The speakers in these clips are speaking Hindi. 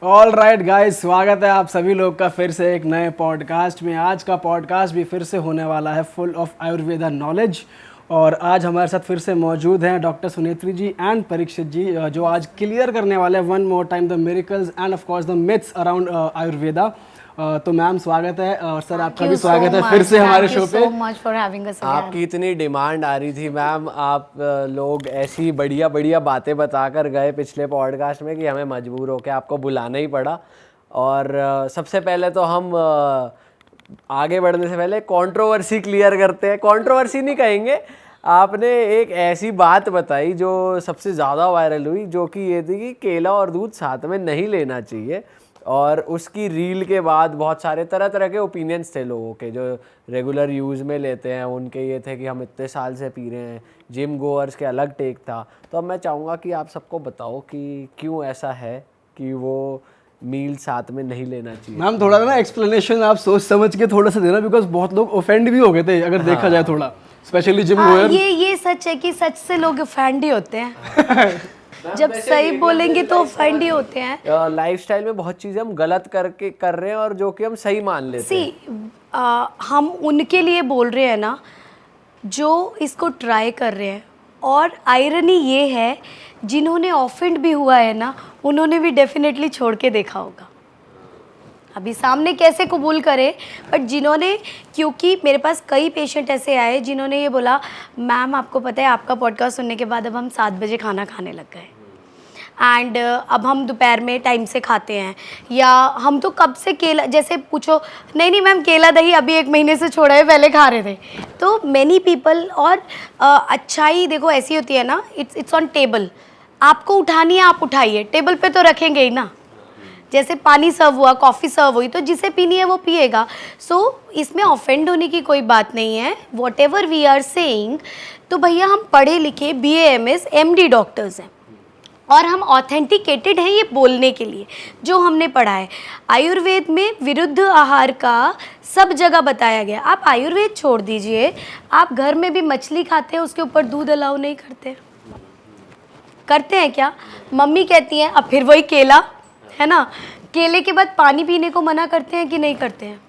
ऑल राइट गाइस, स्वागत है आप सभी लोग का फिर से एक नए पॉडकास्ट में। आज का पॉडकास्ट भी फिर से होने वाला है फुल ऑफ आयुर्वेदा नॉलेज। और आज हमारे साथ फिर से मौजूद हैं डॉक्टर सुनेत्री जी एंड परीक्षित जी, जो आज क्लियर करने वाले हैं one more time the miracles end of course the myths around Ayurveda. तो मैम स्वागत है, और सर आपका भी स्वागत है फिर से हमारे शो पे। आपकी इतनी डिमांड आ रही थी मैम, आप लोग ऐसी बढ़िया बढ़िया बातें बताकर गए पिछले पॉडकास्ट में कि हमें मजबूर होकर आपको बुलाना ही पड़ा। और सबसे पहले तो हम आगे बढ़ने से पहले कंट्रोवर्सी क्लियर करते हैं। कंट्रोवर्सी नहीं कहेंगे, आपने एक ऐसी बात बताई जो सबसे ज़्यादा वायरल हुई, जो कि ये थी कि केला और दूध साथ में नहीं लेना चाहिए। और उसकी रील के बाद बहुत सारे तरह तरह के ओपिनियंस थे लोगों के, जो रेगुलर यूज़ में लेते हैं उनके ये थे कि हम इतने साल से पी रहे हैं, जिम गोअर्स के अलग टेक था। तो अब मैं चाहूँगा कि आप सबको बताओ कि क्यों ऐसा है कि वो मील साथ में नहीं लेना चाहिए। मैम थोड़ा ना एक्सप्लेनेशन आप सोच समझ के थोड़ा सा देना, बिकॉज बहुत लोग ऑफेंड भी हो गए थे अगर देखा जाए थोड़ा, स्पेशली जिम गोअर। ये सच है कि सच से लोग ऑफेंड ही होते हैं। जब सही बोलेंगे तो ऑफेंड ही होते हैं। लाइफस्टाइल में बहुत चीज़ें हम गलत करके कर रहे हैं और जो कि हम सही मान लेते हैं। हम उनके लिए बोल रहे हैं ना जो इसको ट्राई कर रहे हैं। और आयरनी ये है, जिन्होंने ऑफेंड भी हुआ है ना, उन्होंने भी डेफिनेटली छोड़ के देखा होगा। अभी सामने कैसे कबूल करे, बट जिन्होंने, क्योंकि मेरे पास कई पेशेंट ऐसे आए जिन्होंने ये बोला, मैम आपको पता है आपका पॉडकास्ट सुनने के बाद अब हम 7 बजे खाना खाने लग गए, एंड अब हम दोपहर में टाइम से खाते हैं, या हम तो कब से केला, जैसे पूछो नहीं मैम केला दही अभी 1 महीने से छोड़ा है, पहले खा रहे थे। तो मैनी पीपल, और अच्छाई देखो ऐसी होती है ना, इट्स ऑन टेबल, आपको उठानी है आप उठाइए, टेबल पे तो रखेंगे ही ना। जैसे पानी सर्व हुआ, कॉफ़ी सर्व हुई, तो जिसे पीनी है वो पिएगा। सो इसमें ऑफेंड होने की कोई बात नहीं है। Whatever we are saying, तो भैया हम पढ़े लिखे BAMS MD डॉक्टर्स हैं, और हम ऑथेंटिकेटेड हैं ये बोलने के लिए जो हमने पढ़ा है। आयुर्वेद में विरुद्ध आहार का सब जगह बताया गया। आप आयुर्वेद छोड़ दीजिए, आप घर में भी मछली खाते हैं, उसके ऊपर दूध अलाउ नहीं करते हैं क्या? मम्मी कहती हैं, अब फिर वही केला है ना, केले के बाद पानी पीने को मना करते हैं कि नहीं करते हैं?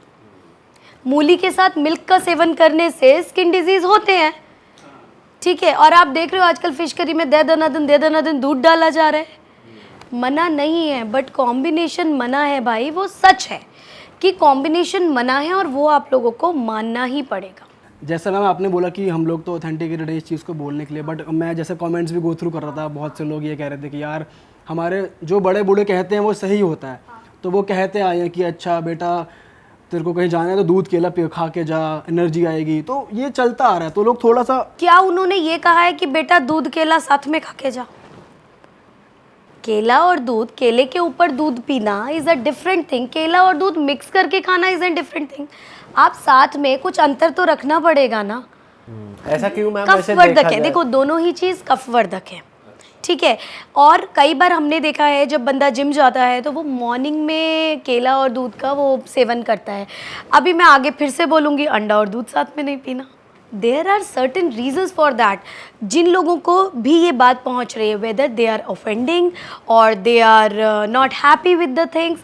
मूली के साथ मिल्क का सेवन करने से स्किन डिजीज होते हैं, ठीक है। और आप देख रहे हो आजकल फिश करी में दे दनादन दूध डाला जा रहा है। मना नहीं है, बट कॉम्बिनेशन मना है भाई, वो सच है कि कॉम्बिनेशन मना है, और वो आप लोगों को मानना ही पड़ेगा। जैसा मैम आपने बोला कि हम लोग तो ऑथेंटिकेटेड है इस चीज़ को बोलने के लिए, बट मैं जैसे कमेंट्स भी गो थ्रू कर रहा था, बहुत से लोग ये कह रहे थे कि यार हमारे जो बड़े बूढ़े कहते हैं वो सही होता है। तो वो कहते आए हैं कि अच्छा बेटा तेरे को कहीं जाना है तो दूध केला खा के जा, एनर्जी आएगी। तो ये चलता आ रहा है, तो लोग थोड़ा सा, क्या उन्होंने ये कहा है कि बेटा दूध केला साथ में खा के जा? केला और दूध, केले के ऊपर दूध पीना इज अ डिफरेंट थिंग, केला और दूध मिक्स करके खाना इज अ डिफरेंट थिंग। आप साथ में कुछ अंतर तो रखना पड़ेगा ना। ऐसा क्यों मैम? कफवर्धक है, देखो दोनों ही चीज़ कफवर्धक है, ठीक है। और कई बार हमने देखा है जब बंदा जिम जाता है तो वो मॉर्निंग में केला और दूध का वो सेवन करता है। अभी मैं आगे फिर से बोलूँगी, अंडा और दूध साथ में नहीं पीना। There are certain reasons for that. जिन लोगों को भी ये बात पहुँच रही है, वेदर दे आर ऑफेंडिंग और they are not happy with the things,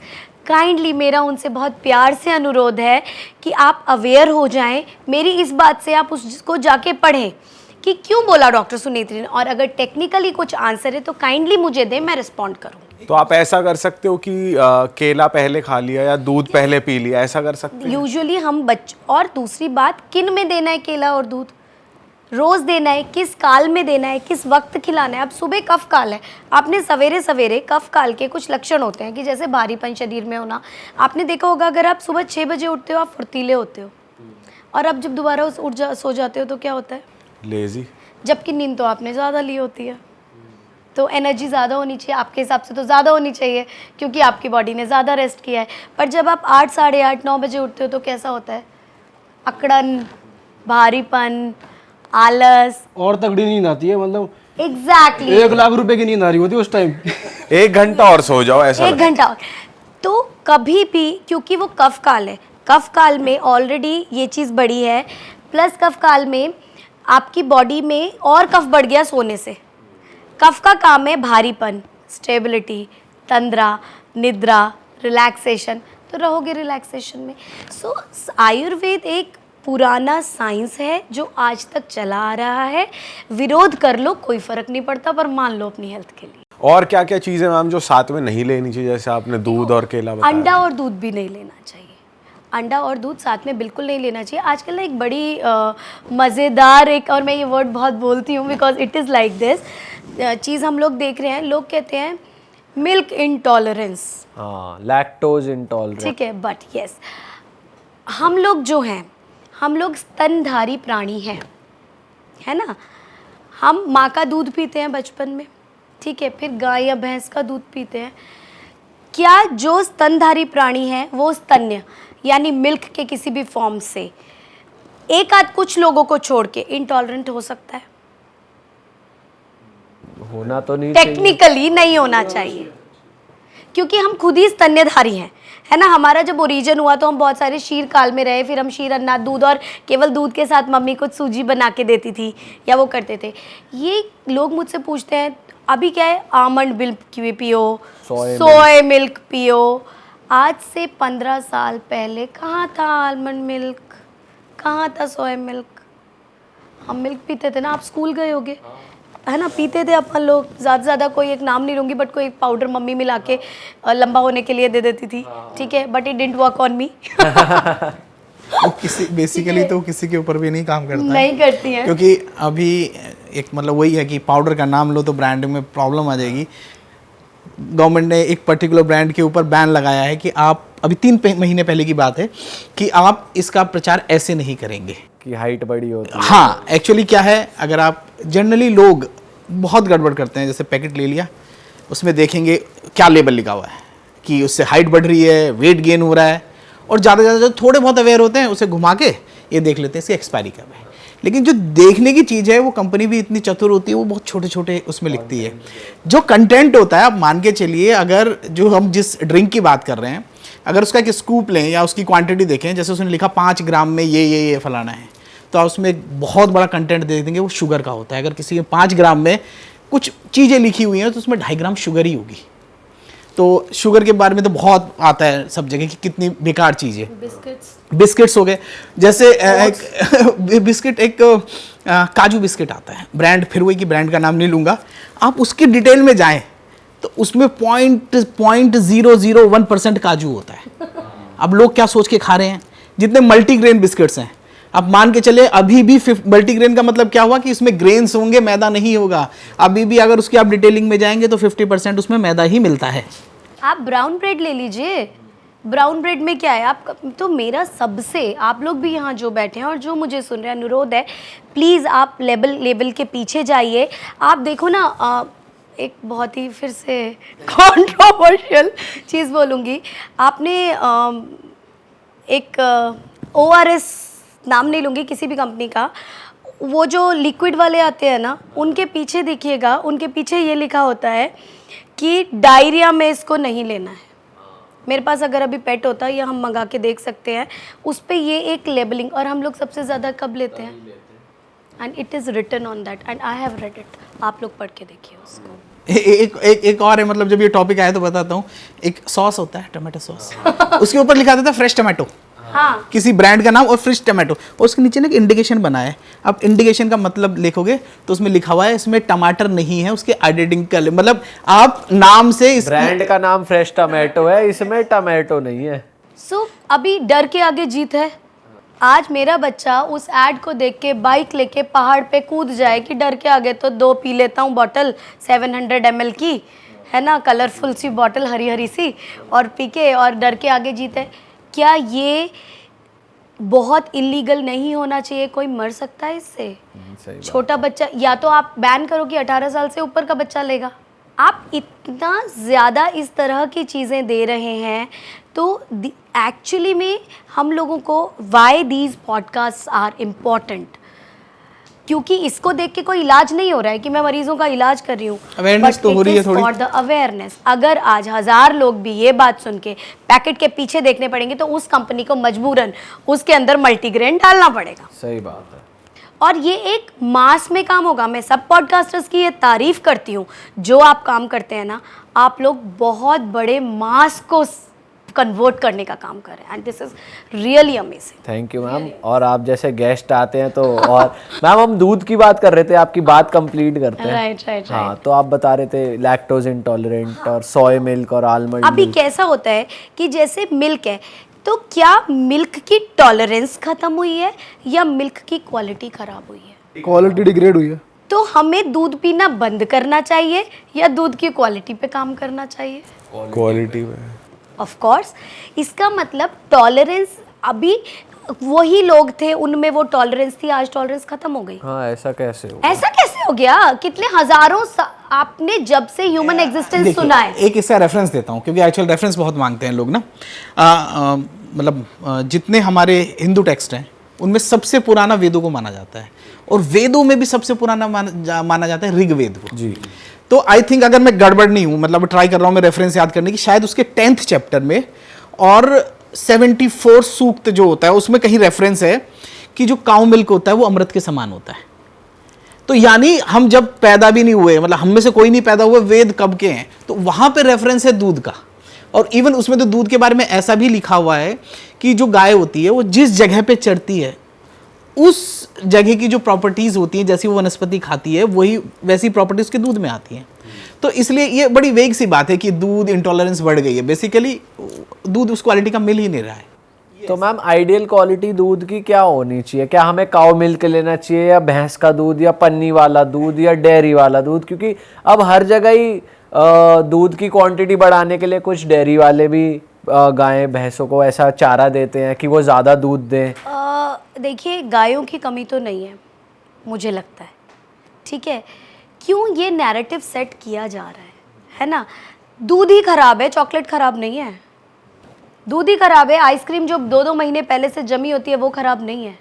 kindly मेरा उनसे बहुत प्यार से अनुरोध है कि आप अवेयर हो जाएं। मेरी इस बात से आप उसको जाके पढ़ें कि क्यों बोला डॉक्टर सुनेत्री ने, और अगर टेक्निकली कुछ आंसर है तो काइंडली मुझे दें, मैं रिस्पॉन्ड करूँ। तो आप ऐसा कर सकते हो कि केला पहले खा लिया या दूध पहले पी लिया, ऐसा कर सकते हैं? यूजुअली हम और दूसरी बात, किन में देना है केला और दूध? रोज़ देना है, किस काल में देना है, किस वक्त खिलाना है? अब सुबह कफ काल है, आपने सवेरे सवेरे कफ काल के कुछ लक्षण होते हैं कि जैसे भारीपन शरीर में होना। आपने देखा होगा अगर आप सुबह 6 बजे उठते हो आप फुर्तीले होते हो, और अब जब दोबारा सो जाते हो तो क्या होता है? लेजी। जबकि नींद तो आपने ज़्यादा ली होती है, तो एनर्जी ज़्यादा होनी चाहिए, आपके हिसाब से तो ज़्यादा होनी चाहिए क्योंकि आपकी बॉडी ने ज़्यादा रेस्ट किया है। पर जब आप 8, साढ़े 8, 9 बजे उठते हो तो कैसा होता है? अकड़न, भारीपन, आलस, और तगड़ी नींद आती है, मतलब एग्जैक्टली 1 लाख रुपए की नींद आ रही होती है उस टाइम। 1 घंटा और सो जाओ, ऐसा 1 घंटा और। तो कभी भी, क्योंकि वो कफ काल है, कफ काल में ऑलरेडी ये चीज़ बढ़ी है, प्लस कफ काल में आपकी बॉडी में और कफ बढ़ गया सोने से। कफ का काम है भारीपन, स्टेबिलिटी, तंद्रा, निद्रा, रिलैक्सेशन, तो रहोगे रिलैक्सेशन में। सो आयुर्वेद एक पुराना साइंस है जो आज तक चला आ रहा है। विरोध कर लो कोई फर्क नहीं पड़ता, पर मान लो अपनी हेल्थ के लिए। और क्या क्या चीजें मैम जो साथ में नहीं लेनी चाहिए, जैसे आपने दूध और केला बताया? अंडा और दूध भी नहीं लेना चाहिए। अंडा और दूध साथ में बिल्कुल नहीं लेना चाहिए। आजकल ना एक बड़ी मज़ेदार एक, और मैं ये वर्ड बहुत बोलती हूँ because it is like this, चीज़ हम लोग देख रहे हैं। लोग कहते हैं मिल्क इंटॉलरेंस, हाँ, लैक्टोज इंटॉलरेंस, ठीक है, बट यस, हम लोग जो हैं, हम लोग स्तनधारी प्राणी हैं, है ना। हम माँ का दूध पीते हैं बचपन में, ठीक है, फिर गाय या भैंस का दूध पीते हैं। क्या जो स्तनधारी प्राणी है वो स्तन्य यानी मिल्क के किसी भी फॉर्म से एक आध कुछ लोगों को छोड़ के इंटॉलरेंट हो सकता है? होना तो नहीं चाहिए। टेक्निकली नहीं होना चाहिए, क्योंकि हम खुद ही स्तन्यधारी हैं, है ना। हमारा जब ओरिजिन हुआ तो हम बहुत सारे शीर काल में रहे, फिर हम शीर अन्नाद दूध, और केवल दूध के साथ मम्मी कुछ सूजी बना के देती थी या वो करते थे। ये लोग मुझसे पूछते हैं अभी क्या है, आमंड मिल्क पियो, सोया मिल्क पियो। आज से 15 साल पहले कहाँ था आलमंड मिल्क, कहाँ था सोया मिल्क? हम मिल्क पीते थे ना, आप स्कूल गए होगे, है ना, पीते थे अपन लोग। ज़्यादा से ज़्यादा कोई एक नाम नहीं लूँगी, बट कोई एक पाउडर मम्मी मिला के लंबा होने के लिए दे देती थी, ठीक है, but it didn't work on me. वो किसी बेसिकली तो किसी के ऊपर भी नहीं काम करता है, नहीं करती है, क्योंकि अभी एक मतलब वही है कि पाउडर का नाम लो तो ब्रांड में प्रॉब्लम आ जाएगी। गवर्नमेंट ने एक पर्टिकुलर ब्रांड के ऊपर बैन लगाया है कि आप, अभी 3 महीने पहले की बात है, कि आप इसका प्रचार ऐसे नहीं करेंगे कि हाइट बड़ी होती है। हाँ, एक्चुअली क्या है, अगर आप जनरली लोग बहुत गड़बड़ करते हैं, जैसे पैकेट ले लिया, उसमें देखेंगे क्या लेबल लिखा हुआ है कि उससे हाइट बढ़ रही है, वेट गेन हो रहा है, और ज़्यादा से ज़्यादा जो थोड़े बहुत अवेयर होते हैं उसे घुमा के ये देख लेते हैं इसकी एक्सपायरी कब है। लेकिन जो देखने की चीज़ है वो कंपनी भी इतनी चतुर होती है, वो बहुत छोटे छोटे उसमें लिखती है। जो कंटेंट होता है, आप मान के चलिए, अगर जो हम जिस ड्रिंक की बात कर रहे हैं, अगर उसका एक स्कूप लें या उसकी क्वांटिटी देखें, जैसे उसने लिखा 5 ग्राम में ये फलाना है, तो आप उसमें एक बहुत बड़ा कंटेंट दे देंगे, वो शुगर का होता है। अगर किसी के 5 ग्राम में कुछ चीज़ें लिखी हुई हैं तो उसमें 2.5 ग्राम शुगर ही होगी। तो शुगर के बारे में तो बहुत आता है सब जगह कि कितनी बेकार चीज़ है। बिस्किट्स हो गए, जैसे बिस्किट, एक काजू बिस्किट आता है, ब्रांड, फिर वही कि ब्रांड का नाम नहीं लूँगा, आप उसकी डिटेल में जाएं तो उसमें 0.001% काजू होता है। अब लोग क्या सोच के खा रहे हैं? जितने मल्टीग्रेन बिस्किट्स हैं, आप मान के चले, अभी भी मल्टीग्रेन का मतलब क्या हुआ कि इसमें ग्रेन्स होंगे, मैदा नहीं होगा। अभी भी अगर उसकी आप डिटेलिंग में जाएंगे तो 50% उसमें मैदा ही मिलता है। आप ब्राउन ब्रेड ले लीजिए, ब्राउन ब्रेड में क्या है। आप तो मेरा सबसे, आप लोग भी यहाँ जो बैठे हैं और जो मुझे सुन रहे हैं, अनुरोध है, प्लीज़ आप लेबल के पीछे जाइए। आप देखो ना, एक बहुत ही फिर से कंट्रोवर्शियल चीज़ बोलूँगी, आपने एक ORS, नाम नहीं लूँगी किसी भी कंपनी का, वो जो लिक्विड वाले आते हैं ना, उनके पीछे देखिएगा, उनके पीछे ये लिखा होता है कि डायरिया में इसको नहीं लेना है। मेरे पास अगर अभी पेट होता है, या हम मंगा के देख सकते हैं, उस पर ये एक लेबलिंग, और हम लोग सबसे ज़्यादा कब लेते हैं, and it is written on that, and I have read it. आप लोग पढ़ के देखिए उसको। एक और है, मतलब जब ये टॉपिक आया तो बताता हूँ। एक सॉस होता है, टमाटो सॉस, उसके ऊपर लिखा था फ्रेश टमाटो, हाँ, किसी ब्रांड का नाम, और फ्रेश टमाटो, और उसके नीचे ना एक इंडिकेशन बना है। अब इंडिकेशन का मतलब लिखोगे तो उसमें लिखा हुआ है इसमें टमाटर नहीं है, उसके आइडेंटिकल, मतलब आप नाम से इस ब्रांड का नाम फ्रेश टमाटो है, इसमें टमाटो नहीं है। सो अभी डर के आगे जीत है। आज मेरा बच्चा उस ऐड को देख के बाइक लेके पहाड़ पे कूद जाए कि डर के आगे तो 2 पी लेता हूँ बॉटल 700 ml की, है ना, कलरफुल सी बॉटल, हरी हरी सी, और पी के, और डर के आगे जीत है। क्या ये बहुत इलीगल नहीं होना चाहिए? कोई मर सकता है इससे? छोटा बच्चा, या तो आप बैन करो कि 18 साल से ऊपर का बच्चा लेगा। आप इतना ज़्यादा इस तरह की चीज़ें दे रहे हैं, तो एक्चुअली में हम लोगों को why these podcast are important, क्योंकि इसको देख के कोई इलाज नहीं हो रहा है कि मैं मरीजों का इलाज कर रही हूँ, अवेयरनेस तो हो रही है थोड़ी। For the awareness. अगर आज 1000 लोग भी ये बात सुन के पैकेट के पीछे देखने पड़ेंगे, तो उस कंपनी को मजबूरन उसके अंदर मल्टीग्रेन डालना पड़ेगा। सही बात है। और ये एक मास में काम होगा। मैं सब पॉडकास्टर्स की ये तारीफ करती हूँ, जो आप काम करते हैं ना, आप लोग बहुत बड़े मास को कन्वर्ट करने का काम कर रहे हैं and this is really amazing. Thank you ma'am. और आप जैसे गेस्ट आते हैं तो, और मैम हम दूध की बात कर रहे थे, आपकी बात कंप्लीट करते हैं। राइट। हाँ, तो आप बता रहे थे लैक्टोज इंटॉलरेंट और सोय मिल्क और आलमंड अभी मिल्क। कैसा होता है कि जैसे मिल्क है, तो क्या मिल्क की टॉलरेंस खत्म हुई है या मिल्क की क्वालिटी खराब हुई है? क्वालिटी डिग्रेड हुई है। तो हमें दूध पीना बंद करना चाहिए या दूध की क्वालिटी पे काम करना चाहिए? क्वालिटी में ऑफ कोर्स। इसका मतलब टॉलरेंस, अभी वही लोग थे उनमें वो टॉलरेंस थी, आज टॉलरेंस खत्म हो गई। हाँ, ऐसा कैसे हो? ऐसा कैसे हो गया? कितने हजारों आपने जब से ह्यूमन एग्जिस्टेंस देखिए, सुना है। एक इसका रेफरेंस देता हूँ क्योंकि एक्चुअल रेफरेंस बहुत मांगते हैं लोग ना। मतलब जितने हमारे हिंदू टेक्स्ट हैं उनमें सबसे पुराना वेदों को माना जाता है, और वेदों में भी सबसे पुराना माना जाता है ऋग्वेद को जी। तो आई थिंक, अगर मैं गड़बड़ नहीं हूँ, मतलब ट्राई कर रहा हूँ मैं रेफरेंस याद करने की, शायद उसके 10th चैप्टर में और 74 सूक्त जो होता है उसमें कहीं रेफरेंस है कि जो काउ मिल्क होता है वो अमृत के समान होता है। तो यानी हम जब पैदा भी नहीं हुए, मतलब हम में से कोई नहीं पैदा हुए, वेद कब के हैं, तो वहां पे रेफरेंस है दूध का। और इवन उसमें तो दूध के बारे में ऐसा भी लिखा हुआ है कि जो गाय होती है वो जिस जगह पे चरती है उस जगह की जो प्रॉपर्टीज होती हैं, जैसी वो वनस्पति खाती है वही वैसी प्रॉपर्टीज उसके दूध में आती हैं। तो इसलिए ये बड़ी वेग सी बात है कि दूध इंटॉलरेंस बढ़ गई है। बेसिकली दूध उस क्वालिटी का मिल ही नहीं रहा है। तो मैम आइडियल क्वालिटी दूध की क्या होनी चाहिए? क्या हमें काउ मिल्क लेना चाहिए या भैंस का दूध या पन्नी वाला दूध या डेयरी वाला दूध? क्योंकि अब हर जगह ही दूध की क्वांटिटी बढ़ाने के लिए कुछ डेयरी वाले भी गाय भैंसों को ऐसा चारा देते हैं कि वो ज़्यादा दूध दें। देखिए, गायों की कमी तो नहीं है मुझे लगता है, ठीक है। क्यों ये नैरेटिव सेट किया जा रहा है ना? दूध ही खराब है, चॉकलेट खराब नहीं है। दूध ही खराब है, आइसक्रीम जो 2-2 महीने पहले से जमी होती है वो खराब नहीं है,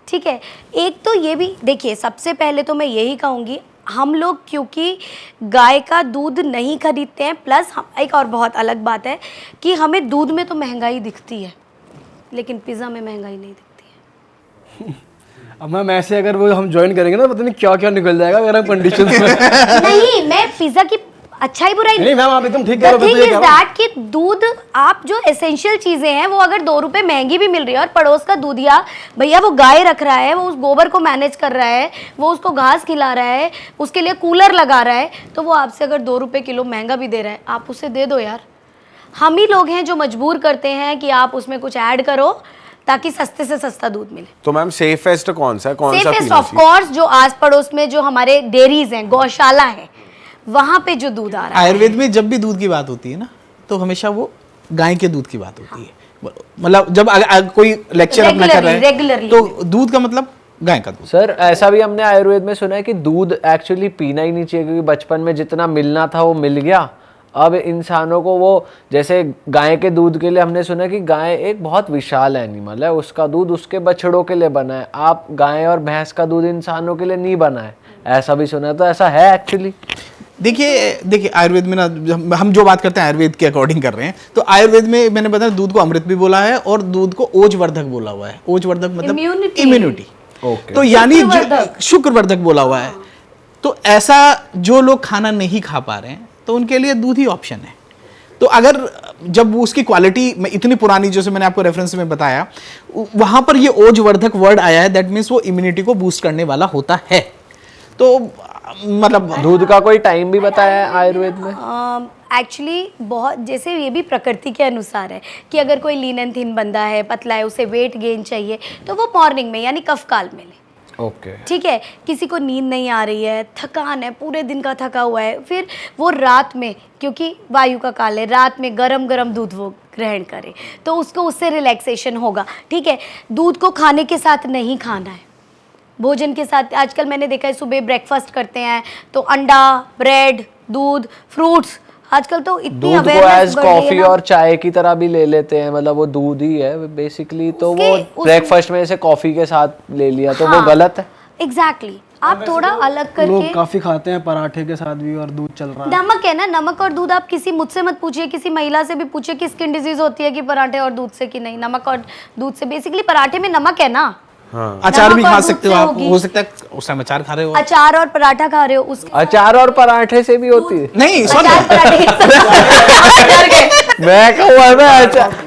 ठीक है। एक तो ये भी देखिए, सबसे पहले तो मैं यही कहूँगी, हम लोग क्योंकि गाय का दूध नहीं खरीदते हैं, प्लस एक और बहुत अलग बात है कि हमें दूध में तो महंगाई दिखती है लेकिन पिज़्ज़ा में महंगाई नहीं दिखती है। अब मैम ऐसे अगर वो हम ज्वाइन करेंगे ना, पता नहीं क्या क्या निकल जाएगा अगर हम कंडीशन में। नहीं, मैं पिज़्ज़ा की अच्छाई बुराई नहीं मैम, आप एकदम ठीक कह रहे हो। थिंग इज दैट कि दूध, आप जो एसेंशियल चीजें हैं वो अगर 2 रुपए महंगी भी मिल रही है और पड़ोस का दूधिया भैया वो गाय रख रहा है, वो उस गोबर को मैनेज कर रहा है, वो उसको घास खिला रहा है, उसके लिए कूलर लगा रहा है, तो वो आपसे अगर 2 रुपए किलो महंगा भी दे रहा है, आप उसे दे दो यार। हम ही लोग हैं जो मजबूर करते हैं कि आप उसमें कुछ ऐड करो ताकि सस्ते से सस्ता दूध मिले। तो मैम सेफेस्ट कौन सा है, कौन सा सेफेस्ट पीना ऑफ कोर्स जो आस पड़ोस में जो हमारे डेयरीज हैं, गौशाला है, वहां पे जो दूध आ रहा है। आयुर्वेद में जब भी दूध की बात होती है ना, तो हमेशा वो गाय के दूध की बात होती है। मतलब जब कोई लेक्चर अपना कर रहा है रेगुलरली, तो दूध का मतलब गाय का दूध। सर ऐसा भी हमने आयुर्वेद में सुना है कि दूध एक्चुअली पीना ही नहीं चाहिए, क्योंकि बचपन में जितना मिलना था वो मिल गया। अब इंसानों को वो, जैसे गाय के दूध के लिए हमने सुना है कि गाय एक बहुत विशाल एनिमल है, उसका दूध उसके बछड़ों के लिए बना है। आप गाय और भैंस का दूध इंसानों के लिए नहीं बना है, ऐसा भी सुना है। तो ऐसा है एक्चुअली? देखिए आयुर्वेद में ना, हम जो बात करते हैं आयुर्वेद के अकॉर्डिंग कर रहे हैं, तो आयुर्वेद में मैंने बताया दूध को अमृत भी बोला है और दूध को ओजवर्धक बोला हुआ है। ओजवर्धक मतलब इम्यूनिटी। ओके। तो यानी शुक्रवर्धक बोला हुआ है। तो ऐसा जो लोग खाना नहीं खा पा रहे हैं तो उनके लिए दूध ही ऑप्शन है। तो अगर जब वो उसकी क्वालिटी में इतनी पुरानी, जैसे मैंने आपको रेफरेंस में बताया, वहां पर ये ओजवर्धक वर्ड आया है, दैट मीन्स वो इम्यूनिटी को बूस्ट करने वाला होता है। तो मतलब दूध का कोई टाइम भी बताया है आयुर्वेद में? एक्चुअली बहुत, जैसे ये भी प्रकृति के अनुसार है कि अगर कोई लीन एंड थिन बंदा है, पतला है, उसे वेट गेन चाहिए, तो वो मॉर्निंग में यानी कफकाल में ले। ओके। ठीक है। किसी को नींद नहीं आ रही है, थकान है, पूरे दिन का थका हुआ है, फिर वो रात में, क्योंकि वायु का काल है, रात में गरम गरम दूध वो ग्रहण करे तो उसको, उससे रिलैक्सेशन होगा। ठीक है। दूध को खाने के साथ नहीं खाना है, भोजन के साथ। आजकल मैंने देखा है सुबह ब्रेकफास्ट करते हैं तो अंडा, ब्रेड, दूध, फ्रूट्स, आजकल तो इतनी दूध को अवेयरनेस एज बढ़ गई है कॉफी ना। और चाय की तरह भी ले लेते हैं, मतलब वो दूध ही है बेसिकली। तो वो ब्रेकफास्ट में से कॉफी के साथ ले लिया तो वो गलत है। एग्जैक्टली। आप थोड़ा अलग करके, लोग काफी खाते हैं पराठे के साथ भी और दूध चल रहा है। नमक है ना, नमक और दूध। आप किसी, मुझसे मत पूछिए, किसी महिला से भी पूछिए कि स्किन डिजीज होती है कि पराठे और दूध से कि नहीं, नमक और दूध से। बेसिकली पराठे में नमक है ना, अचार भी नमक और खा दूध सकते हो से आप, होगी। हो सकता है उस टाइम अचार खा रहे हो। अचार और पराठा खा रहे हो उस अचार और पराठे से भी होती है? नहीं अचार सॉरी, पराठे के साथ अचार के मैं कहूँ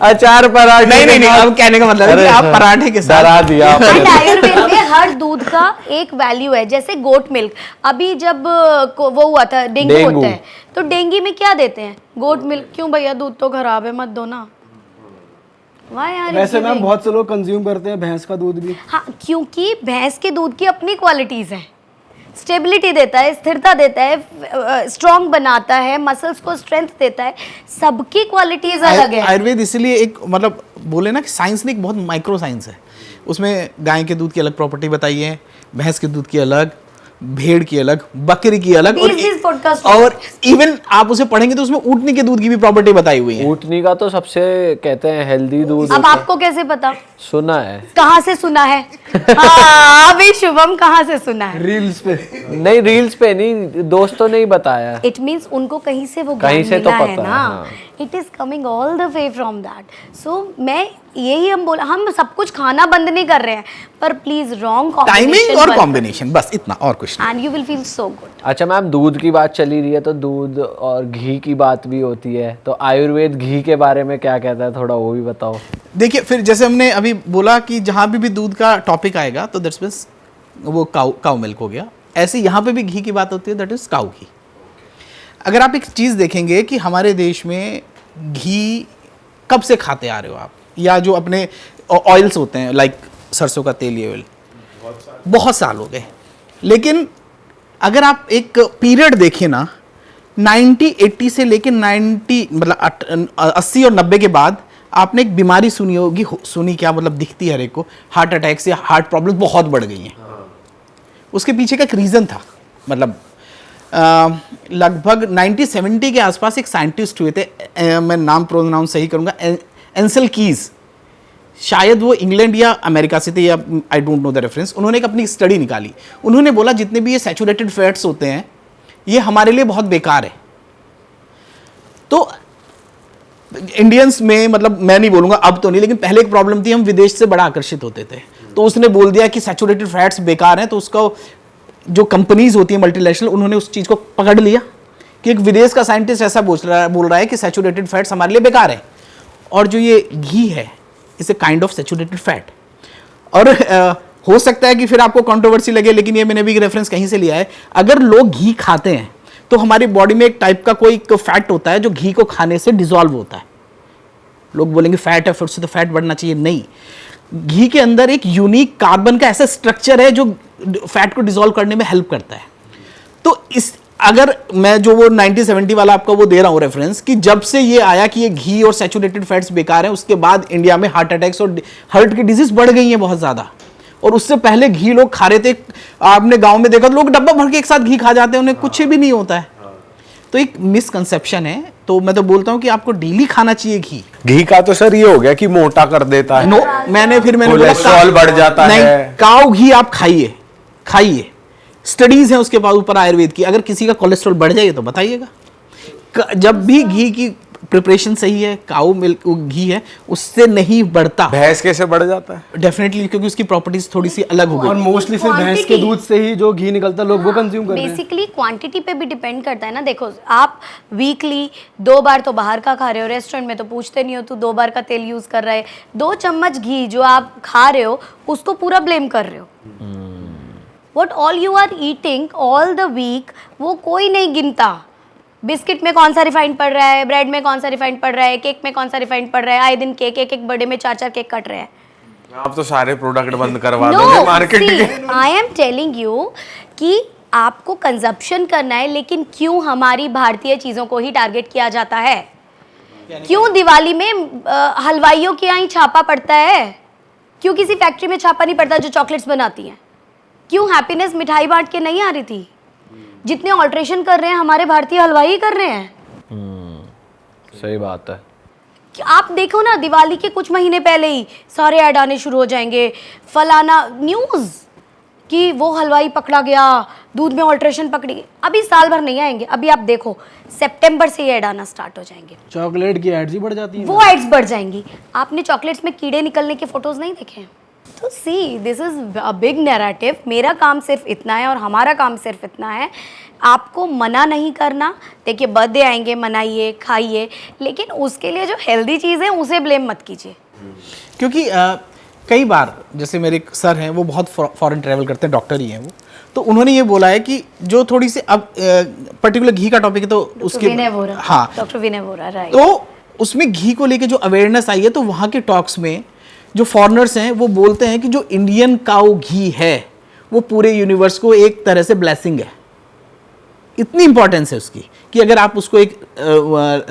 अचार पराठे नहीं नहीं के नहीं, साथ- अब कहने का मतलब है कि अरे आप सर, पराठे के साथ डरा दिया आपने। एंड आयुर्वेद में हर दूध का एक वैल्यू है, जैसे गोट मिल्क। अभी जब वो हुआ था डेंगू डेंगू। होता है तो डेंगी में क्या देते हैं? Goat milk. क्यों भैया, दूध तो खराब है, मत दो ना। वाह यार, वैसे मैम giving? बहुत से लोग कंज्यूम करते हैं भैंस का दूध भी। हाँ, क्योंकि भैंस के दूध की अपनी क्वालिटीज हैं। स्टेबिलिटी देता है, स्थिरता देता है, स्ट्रॉन्ग बनाता है, मसल्स को स्ट्रेंथ देता है, सबकी क्वालिटीज अलग है। आयुर्वेद इसीलिए एक मतलब बोले ना कि साइंस ने एक बहुत माइक्रो साइंस है। उसमें गाय के दूध की अलग प्रॉपर्टी बताई है, भैंस के दूध की अलग, भेड़ की अलग, बकरी की अलग, This podcast और इवन आप उसे पढ़ेंगे तो उसमें ऊँटनी के दूध की भी प्रॉपर्टी बताई हुई है। ऊँटनी का तो सबसे कहते हैं हेल्दी दूध अब होता है। आपको कैसे पता? सुना है। कहाँ से सुना है? हाँ अभी शुभम कहाँ से सुना है? रील्स पे। नहीं, रील्स पे नहीं, दोस्तों ने ही बताया। इट मीन्स उनको कहीं से वो कहीं ज्ञान से तो मिला है पता है, ना। हाँ। It is coming all the way from that. So मैं यही हम सब कुछ खाना बंद नहीं कर रहे हैं, पर प्लीज रॉन्ग टाइमिंग और कॉम्बिनेशन, बस इतना, और कुछ नहीं। And you will feel so good. अच्छा मैम, दूध की बात चली रही है तो दूध और घी की बात भी होती है, तो आयुर्वेद घी के बारे में क्या कहता है, थोड़ा वो भी बताओ। देखिए, फिर जैसे हमने अभी बोला कि जहाँ भी दूध का टॉपिक आएगा तो दैट्स मीन्स वो काउ मिल्क हो गया। ऐसे यहाँ पे भी घी की बात होती है, दैट इज काउ घी। अगर आप एक चीज़ देखेंगे कि हमारे देश में घी कब से खाते आ रहे हो आप, या जो अपने ऑयल्स होते हैं लाइक सरसों का तेल, ये ऑयल बहुत साल हो गए। लेकिन अगर आप एक पीरियड देखिए ना, 80 से लेके 90 मतलब 80 और 90 के बाद आपने एक बीमारी सुनी होगी, सुनी क्या मतलब दिखती है हर एक को, हार्ट अटैक से हार्ट प्रॉब्लम बहुत बढ़ गई हैं। उसके पीछे का एक रीज़न था, मतलब लगभग 1970 के आसपास एक साइंटिस्ट हुए थे, मैं नाम प्रोनाउंस सही करूंगा, एंसल कीज, शायद वो इंग्लैंड या अमेरिका से थे, या I don't know the reference. उन्होंने एक अपनी स्टडी निकाली, उन्होंने बोला जितने भी ये सैचुरेटेड फैट्स होते हैं ये हमारे लिए बहुत बेकार है। तो इंडियंस में, मतलब मैं नहीं बोलूंगा अब तो नहीं, लेकिन पहले एक प्रॉब्लम थी, हम विदेश से बड़ा आकर्षित होते थे। तो उसने बोल दिया कि सैचुरेटेड फैट्स बेकार हैं, तो उसका जो कंपनीज होती है मल्टीनेशनल, उन्होंने उस चीज़ को पकड़ लिया कि एक विदेश का साइंटिस्ट ऐसा बोल रहा है कि सैचुरेटेड फैट्स हमारे लिए बेकार है, और जो ये घी है इसे काइंड ऑफ सैचुरेटेड फैट। और हो सकता है कि फिर आपको कंट्रोवर्सी लगे, लेकिन ये मैंने भी रेफरेंस कहीं से लिया है। अगर लोग घी खाते हैं तो हमारी बॉडी में एक टाइप का कोई फैट होता है जो घी को खाने से डिसॉल्व होता है। लोग बोलेंगे फैट है, फिर से तो फैट बढ़ना चाहिए, नहीं। घी के अंदर एक यूनिक कार्बन का ऐसा स्ट्रक्चर है जो फैट को डिसॉल्व करने में हेल्प करता है। तो इस अगर मैं जो वो 1970 वाला आपका वो दे रहा हूँ रेफरेंस, कि जब से ये आया कि ये घी और सैचुरेटेड फैट्स बेकार है, उसके बाद इंडिया में हार्ट अटैक्स और हार्ट की डिजीज बढ़ गई है बहुत ज़्यादा। और उससे पहले घी लोग खा रहे थे, आपने गांव में देखा लोग डब्बा भर के एक साथ घी खा जाते हैं, उन्हें कुछ भी नहीं होता है। तो एक मिसकंसेप्शन है। तो मैं तो बोलता हूँ कि आपको डेली खाना चाहिए घी। घी का तो सर ये हो गया कि मोटा कर देता है। नो, मैंने बोला कोलेस्ट्रॉल बढ़ जाता नहीं, है। काऊ घी आप खाइए। स्टडीज हैं उसके बाद ऊपर आयुर्वेद की, अगर किसी का कोलेस्ट्रॉल बढ़ जाए तो बताइएगा। जब भी घी की प्रिपरेशन सही है, काऊ मिल्क घी है, उससे नहीं बढ़ता। भैंस कैसे बढ़ जाता है? डेफिनेटली, क्योंकि उसकी प्रॉपर्टीज थोड़ी सी अलग हो और गई। मोस्टली फिर भैंस के दूध से ही जो घी निकलता है लोग वो कंज्यूम कर रहे हैं। बेसिकली क्वांटिटी पे भी डिपेंड करता है ना। देखो, आप वीकली 2 बार तो बाहर का खा रहे हो, रेस्टोरेंट में तो पूछते नहीं हो तू 2 बार का तेल यूज कर रहा है। 2 चम्मच घी जो आप खा रहे हो उसको पूरा ब्लेम कर रहे हो। What all you are eating all the week वो कोई नहीं गिनता। बिस्किट में कौन सा रिफाइंड पड़ रहा है, ब्रेड में कौन सा रिफाइंड पड़ रहा है, केक में कौन सा रिफाइंड पड़ रहा है। आए दिन केक, एक बर्थडे में 4 केक कट रहे हैं। आप तो सारे प्रोडक्ट बंद करवा दोगे मार्केट के। आई एम टेलिंग यू कि आपको कंजप्शन करना है, लेकिन क्यों हमारी भारतीय चीज़ों को ही टारगेट किया जाता है? क्यों दिवाली में हलवाइयों के यहाँ ही छापा पड़ता है? क्यों किसी फैक्ट्री में छापा नहीं पड़ता जो चॉकलेट्स बनाती हैं? क्यों हैप्पीनेस मिठाई बांट के नहीं आ रही थी? जितने ऑल्ट्रेशन कर रहे हैं हमारे भारतीय हलवाई ही कर रहे हैं। सही बात है। कि आप देखो ना, दिवाली के कुछ महीने पहले ही सारे ऐड आने शुरू हो जाएंगे, फलाना न्यूज़ कि वो हलवाई पकड़ा गया, दूध में ऑल्ट्रेशन पकड़ी गई। अभी साल भर नहीं आएंगे, अभी आप देखो सितंबर से ये ऐड आना स्टार्ट हो जाएंगे। चॉकलेट की एड्स ही बढ़ जाती हैं। वो एड्स बढ़ जाएंगी। आपने चॉकलेट्स में कीड़े निकलने के फोटोज नहीं देखे हैं? तो see this is a big narrative. मेरा काम सिर्फ इतना है और हमारा काम सिर्फ इतना है, आपको मना नहीं करना। देखिए बर्थडे आएंगे, मनाइए, खाइए, लेकिन उसके लिए जो हेल्दी चीज़ है उसे ब्लेम मत कीजिए। क्योंकि कई बार जैसे मेरे एक सर हैं, वो बहुत फॉरेन ट्रैवल करते हैं, डॉक्टर ही हैं वो, तो उन्होंने ये बोला है कि जो थोड़ी सी अब पर्टिकुलर घी का टॉपिक है तो उसके हाँ डॉक्टर विनय वोरा, राइट। तो उसमें घी को लेके जो अवेयरनेस आई है, तो वहाँ के टॉक्स में जो फॉरेनर्स हैं वो बोलते हैं कि जो इंडियन काऊ घी है वो पूरे यूनिवर्स को एक तरह से ब्लेसिंग है। इतनी इंपॉर्टेंस है उसकी कि अगर आप उसको एक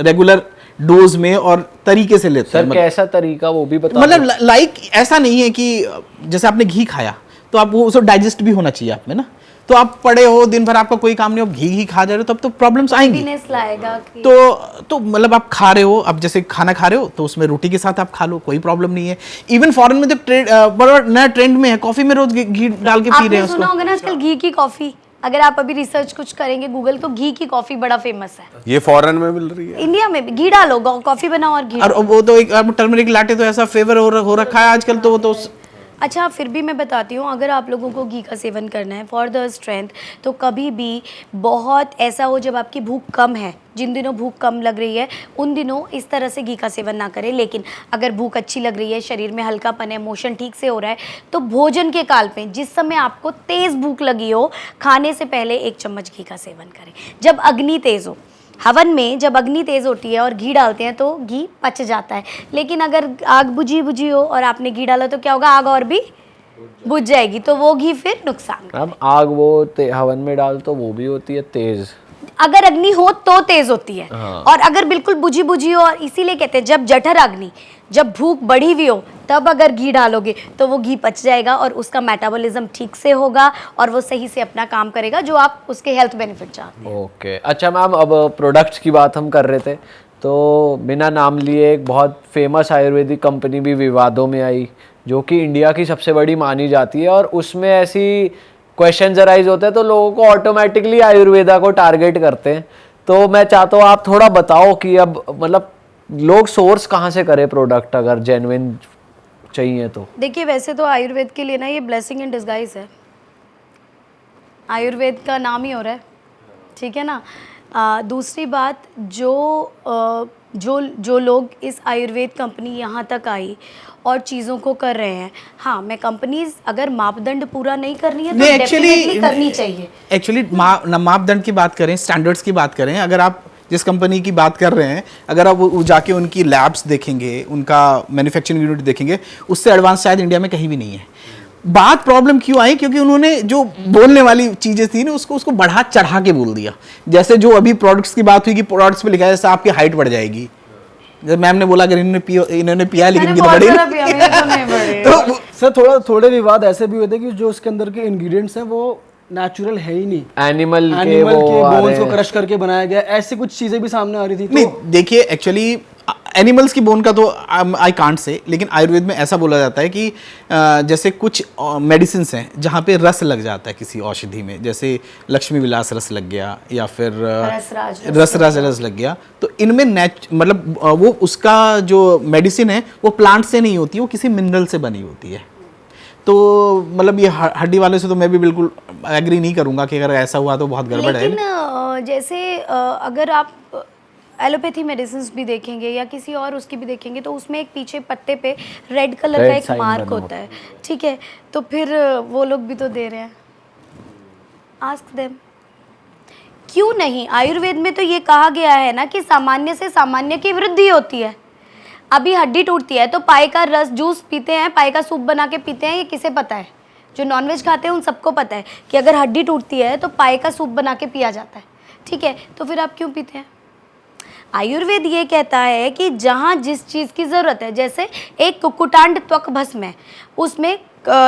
रेगुलर डोज में और तरीके से लेते हैं। सर कैसा तरीका वो भी बता मतलब लाइक ऐसा नहीं है कि जैसे आपने घी खाया तो आप वो उसको डाइजेस्ट भी होना चाहिए आप में ना। तो आप पड़े हो दिन भर, आपका कोई काम नहीं, आप घी खा जा रहे हो, तब तो प्रॉब्लम्स आएंगी। लाएगा कि तो मतलब आप खा रहे हो, अब जैसे खाना खा रहे हो तो उसमें रोटी के साथ आप खा लो, कोई प्रॉब्लम नहीं है। इवन फॉरेन में जब बड़ा नया ट्रेंड में है, कॉफी में रोज घी डाल के पी रहे हैं आपने सुना उसको। होगा ना आजकल घी की कॉफी, अगर आप अभी रिसर्च कुछ करेंगे गूगल, तो घी की कॉफी बड़ा फेमस है। ये फॉरेन में मिल रही है, इंडिया में भी घी डालो, कॉफी बनाओ और घी और वो तो एक टर्मरिक लाटे तो ऐसा फेवर हो रखा है आजकल, तो वो तो अच्छा फिर भी मैं बताती हूँ, अगर आप लोगों को घी का सेवन करना है फॉर द स्ट्रेंथ, तो कभी भी बहुत ऐसा हो जब आपकी भूख कम है, जिन दिनों भूख कम लग रही है उन दिनों इस तरह से घी का सेवन ना करें। लेकिन अगर भूख अच्छी लग रही है, शरीर में हल्कापन है, मोशन ठीक से हो रहा है, तो भोजन के काल पे जिस समय आपको तेज़ भूख लगी हो, खाने से पहले 1 चम्मच घी का सेवन करें। जब अग्नि तेज़ हो, हवन में जब अग्नि तेज़ होती है और घी डालते हैं तो घी पच जाता है। लेकिन अगर आग बुझी हो और आपने घी डाला तो क्या होगा, आग और भी बुझ जाएगी, तो वो घी फिर नुकसान। अब आग वो हवन में डाल तो वो भी होती है तेज, अगर अग्नि हो तो तेज होती है। और अगर बिल्कुल बुझी हो, और इसीलिए कहते हैं जब जठर अग्नि, जब भूख बढ़ी हुई हो, तब अगर घी डालोगे तो वो घी पच जाएगा और उसका मेटाबॉलिज्म ठीक से होगा और वो सही से अपना काम करेगा, जो आप उसके हेल्थ बेनिफिट चाहते हैं। ओके अच्छा मैम, अब प्रोडक्ट्स की बात हम कर रहे थे, तो बिना नाम लिए एक बहुत फेमस आयुर्वेदिक कंपनी भी विवादों में आई, जो कि इंडिया की सबसे बड़ी मानी जाती है, और उसमें ऐसी क्वेश्चन अराइज होते हैं तो लोगों को ऑटोमेटिकली आयुर्वेदा को टारगेट करते हैं। तो मैं चाहता हूँ आप थोड़ा बताओ कि अब मतलब लोग सोर्स कहाँ से करें प्रोडक्ट, अगर जेन्युइन चाहिए तो। देखिए वैसे तो आयुर्वेद के लिए ना ये ब्लेसिंग इन डिस्गाइज है, आयुर्वेद का नाम ही हो रहा है, ठीक है ना। दूसरी बात, जो लोग इस आयुर्वेद कंपनी यहाँ तक आई और चीज़ों को कर रहे हैं, हाँ मैं कंपनीज अगर मापदंड पूरा नहीं करनी है तो डेफिनेटली करनी चाहिए। एक्चुअली मापदंड की बात करें, स्टैंडर्ड्स की बात करें, अगर आप जिस कंपनी की बात कर रहे हैं, अगर आप वो जाके उनकी लैब्स देखेंगे, उनका मैन्युफैक्चरिंग यूनिट देखेंगे, उससे एडवांस शायद इंडिया में कहीं भी नहीं है। बात प्रॉब्लम क्यों आई, क्योंकि उन्होंने जो बोलने वाली चीज़ें थी ना उसको बढ़ा चढ़ा के बोल दिया। जैसे जो अभी प्रोडक्ट्स की बात हुई कि प्रोडक्ट्स पे लिखा है जैसे आपकी हाइट बढ़ जाएगी, जब मैम ने बोला अगर इन्होंने पिया लेकिन इनकी तो बढ़ेगी। तो सर थोड़े विवाद ऐसे भी हुए थे कि जो उसके अंदर के इंग्रेडिएंट्स हैं वो नेचुरल है ही नहीं, एनिमल के बोन्स को क्रश करके बनाया गया, ऐसी कुछ चीजें भी सामने आ रही थी। नहीं देखिए, एक्चुअली एनिमल्स की बोन का तो आई कांट से, लेकिन आयुर्वेद में ऐसा बोला जाता है कि जैसे कुछ मेडिसिन हैं जहाँ पे रस लग जाता है किसी औषधि में, जैसे लक्ष्मी विलास रस लग गया या फिर रस लग गया, तो इनमें मतलब वो उसका जो मेडिसिन है वो प्लांट से नहीं होती, वो किसी मिनरल से बनी होती है। तो मतलब ये हड्डी वाले से तो मैं भी बिल्कुल एग्री नहीं करूंगा कि अगर ऐसा हुआ तो बहुत गड़बड़ है। लेकिन जैसे अगर आप एलोपैथी मेडिसिन भी देखेंगे या किसी और उसकी भी देखेंगे तो उसमें एक पीछे पत्ते पे रेड कलर का एक मार्क होता है, ठीक है, तो फिर वो लोग भी तो दे रहे हैं। आस्क देम, क्यों नहीं। आयुर्वेद में तो ये कहा गया है ना कि सामान्य से सामान्य की वृद्धि होती है। अभी हड्डी टूटती है तो पाए का रस जूस पीते हैं, पाए का सूप बना के पीते हैं, ये किसे पता है? जो नॉनवेज खाते हैं उन सबको पता है कि अगर हड्डी टूटती है तो पाए का सूप बना के पिया जाता है, ठीक है, तो फिर आप क्यों पीते हैं? आयुर्वेद ये कहता है कि जहाँ जिस चीज़ की ज़रूरत है, जैसे एक कुक्कुटांड त्वक भस्म है, उसमें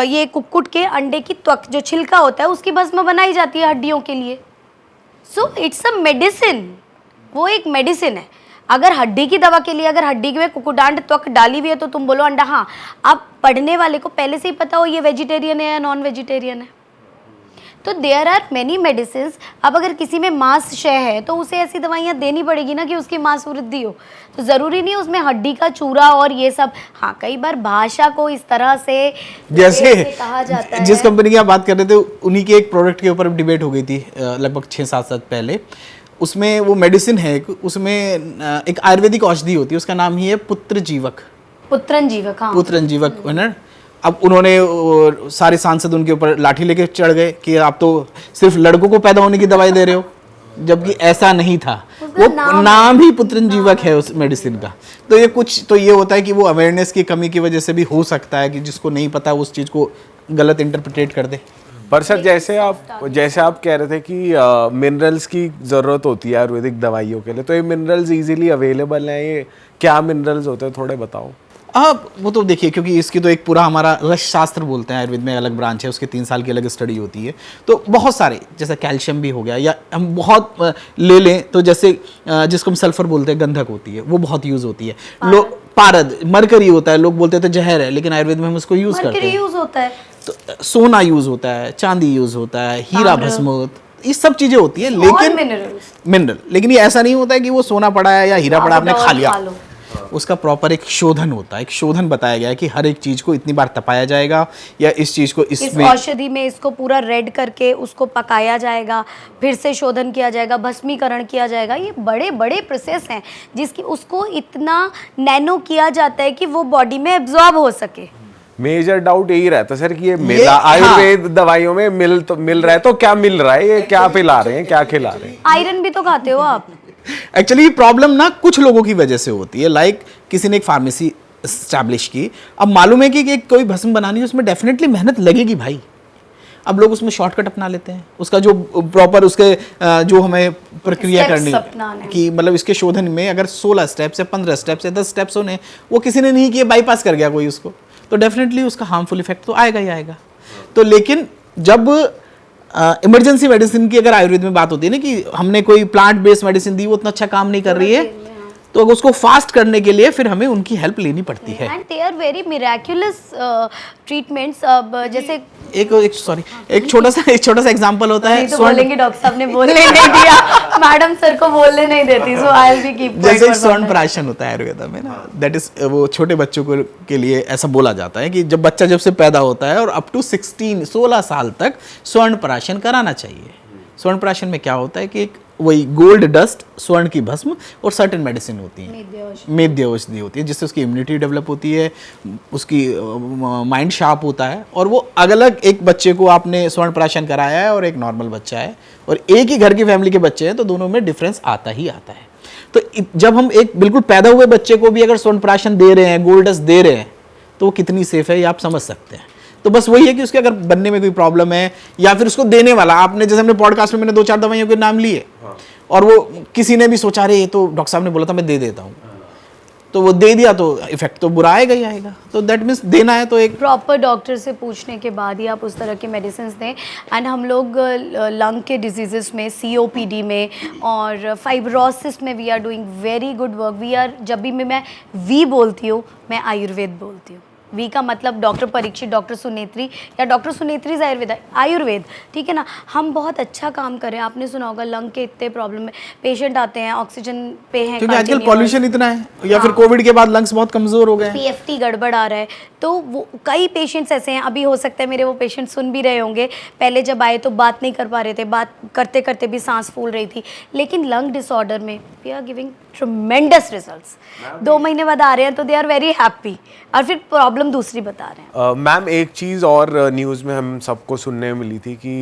ये कुक्कुट के अंडे की त्वक जो छिलका होता है उसकी भस्म बनाई जाती है हड्डियों के लिए। सो इट्स अ मेडिसिन, वो एक मेडिसिन है। अगर हड्डी की दवा के लिए अगर हड्डी में कुक्कुटांड त्वक डाली हुई है तो तुम बोलो अंडा, हाँ अब पढ़ने वाले को पहले से ही पता हो ये वेजिटेरियन है या नॉन वेजिटेरियन है, तो देयर आर मेनी मेडिसिन। अब अगर किसी में मांसक्षय है तो उसे ऐसी दवाइयाँ देनी पड़ेगी ना कि उसकी मांस वृद्धि हो। तो ज़रूरी नहीं उसमें हड्डी का चूरा और ये सब। हाँ, कई बार भाषा को इस तरह से जैसे कहा जाता है। जिस कंपनी की आप बात कर रहे थे उन्हीं के एक प्रोडक्ट के ऊपर डिबेट हो गई थी लगभग 6-7 साल पहले। उसमें वो मेडिसिन है उसमें एक आयुर्वेदिक औषधि होती है, उसका नाम ही है पुत्रजीवक। पुत्रंजीवक, हाँ, पुत्रंजीवक है ना। अब उन्होंने सारे सांसद उनके ऊपर लाठी लेके चढ़ गए कि आप तो सिर्फ लड़कों को पैदा होने की दवाई दे रहे हो, जबकि ऐसा नहीं था। वो नाम ही पुत्रंजीवक है उस मेडिसिन का। तो ये कुछ तो ये होता है कि वो अवेयरनेस की कमी की वजह से भी हो सकता है कि जिसको नहीं पता उस चीज़ को गलत इंटरप्रिटेट कर दे। पर सर जैसे आप कह रहे थे कि मिनरल्स की ज़रूरत होती है आयुर्वेदिक दवाइयों के लिए, तो ये मिनरल्स इजीली अवेलेबल हैं, ये क्या मिनरल्स होते हैं थोड़े बताओ। वो तो देखिए, क्योंकि इसकी तो एक पूरा हमारा रस शास्त्र बोलते हैं, आयुर्वेद में अलग ब्रांच है, उसके 3 साल की अलग स्टडी होती है। तो बहुत सारे, जैसे कैल्शियम भी हो गया, या हम बहुत ले लें तो जैसे जिसको हम सल्फर बोलते हैं, गंधक होती है, वो बहुत यूज़ होती है। लोग पारद, मरकरी होता है, लोग बोलते थे जहर है, लेकिन आयुर्वेद में हम उसको यूज़ करते हैं। यूज होता है, तो सोना यूज़ होता है, चांदी यूज़ होता है, हीरा भस्म, ये सब चीज़ें होती है। लेकिन मिनरल, लेकिन ये ऐसा नहीं होता है कि वो सोना पड़ा है या हीरा पड़ा आपने खा लिया। उसका प्रॉपर एक शोधन होता है, एक शोधन बताया गया है कि हर एक चीज को इतनी बार तपाया जाएगा, या इस चीज को इसमें इस औषधि में इसको पूरा रेड करके उसको पकाया जाएगा, फिर से शोधन किया जाएगा, भस्मीकरण किया जाएगा। ये बड़े बड़े प्रोसेस हैं जिसकी उसको इतना नैनो किया जाता है कि वो बॉडी में एब्जॉर्ब हो सके। मेजर डाउट यही रहता है सर कि ये मिला आयुर्वेद दवाइयों में मिल रहा है, तो क्या मिल रहा है, ये क्या पिला रहे हैं, क्या खिला रहे हैं। आयरन भी तो खाते हो आप। एक्चुअली प्रॉब्लम ना कुछ लोगों की वजह से होती है। लाइक किसी ने एक फार्मेसी एस्टैब्लिश की, अब मालूम है कि कोई भस्म बनानी है, उसमें डेफिनेटली मेहनत लगेगी भाई। अब लोग उसमें शॉर्टकट अपना लेते हैं, उसका जो प्रॉपर उसके जो हमें प्रक्रिया करनी है कि मतलब इसके शोधन में अगर 16 स्टेप्स या 15 स्टेप्स या 10 स्टेप्स होने, वो किसी ने नहीं किए, बाईपास कर गया कोई उसको, तो डेफिनेटली उसका हार्मफुल इफेक्ट तो आएगा ही आएगा। तो लेकिन जब इमरजेंसी मेडिसिन की अगर आयुर्वेद में बात होती है ना कि हमने कोई प्लांट बेस्ड मेडिसिन दी, वो उतना अच्छा काम नहीं कर रही है, तो उसको फास्ट करने के लिए फिर हमें उनकी हेल्प लेनी पड़ती है। And they are very miraculous treatments. जैसे एक छोटा सा एग्जांपल होता है। तो बोलेंगे डॉक्टर साहब ने बोलने नहीं दिया, मैडम सर को बोलने नहीं देती, सो आई विल बी कीप। जैसे स्वर्ण प्राशन होता है आयुर्वेद में ना, दैट इज वो छोटे बच्चों के लिए ऐसा बोला जाता है कि जब बच्चा जब से पैदा होता है और अप टू 16 साल तक स्वर्ण प्राशन कराना चाहिए। स्वर्ण प्राशन में क्या होता है कि एक वही गोल्ड डस्ट, स्वर्ण की भस्म और सर्टेन मेडिसिन होती है, मेद्य औषधि होती है, जिससे उसकी इम्यूनिटी डेवलप होती है, उसकी माइंड शार्प होता है। और वो अलग एक बच्चे को आपने स्वर्ण प्राशन कराया है और एक नॉर्मल बच्चा है, और एक ही घर की फैमिली के बच्चे हैं, तो दोनों में डिफरेंस आता ही आता है। तो जब हम एक बिल्कुल पैदा हुए बच्चे को भी अगर स्वर्ण प्राशन दे रहे हैं, गोल्ड डस्ट दे रहे हैं, तो वो कितनी सेफ है ये आप समझ सकते हैं। तो बस वही है कि उसके अगर बनने में कोई प्रॉब्लम है, या फिर उसको देने वाला, आपने जैसे हमने पॉडकास्ट में मैंने 2-4 दवाइयों के नाम लिए, और वो किसी ने भी सोचा रहे ये तो डॉक्टर साहब ने बोला था मैं दे देता हूँ, तो वो दे दिया, तो इफेक्ट तो बुरा आएगा ही आएगा। तो दैट मीन्स देना है तो एक प्रॉपर डॉक्टर से पूछने के बाद ही आप उस तरह की मेडिसिन दें। एंड हम लोग लंग के डिजीजेस में, COPD में और फाइब्रोसिस में we are doing very good work. जब भी मैं वी बोलती हूँ, मैं आयुर्वेद बोलती हूँ। वी का मतलब डॉक्टर परीक्षित, डॉक्टर सुनेत्री, या डॉक्टर सुनेत्रीज आयुर्वेद, ठीक है ना। हम बहुत अच्छा काम कर रहे हैं। आपने सुना होगा लंग के इतने प्रॉब्लम में पेशेंट आते हैं, ऑक्सीजन पे हैं, क्योंकि आजकल पॉल्यूशन इतना है, या फिर कोविड के बाद लंग्स बहुत कमजोर हो गए हैं, PFT गड़बड़ आ रहा है। तो वो कई पेशेंट्स ऐसे हैं, अभी हो सकता है मेरे वो पेशेंट सुन भी रहे होंगे, पहले जब आए तो बात नहीं कर पा रहे थे, बात करते करते भी सांस फूल रही थी, लेकिन लंग डिसऑर्डर में we are giving tremendous results. 2 महीने बाद आ रहे हैं तो दे आर वेरी हैप्पी, और फिर प्रॉब्लम दूसरी बता रहे हैं। मैम एक चीज़ और न्यूज़ में हम सबको सुनने में मिली थी कि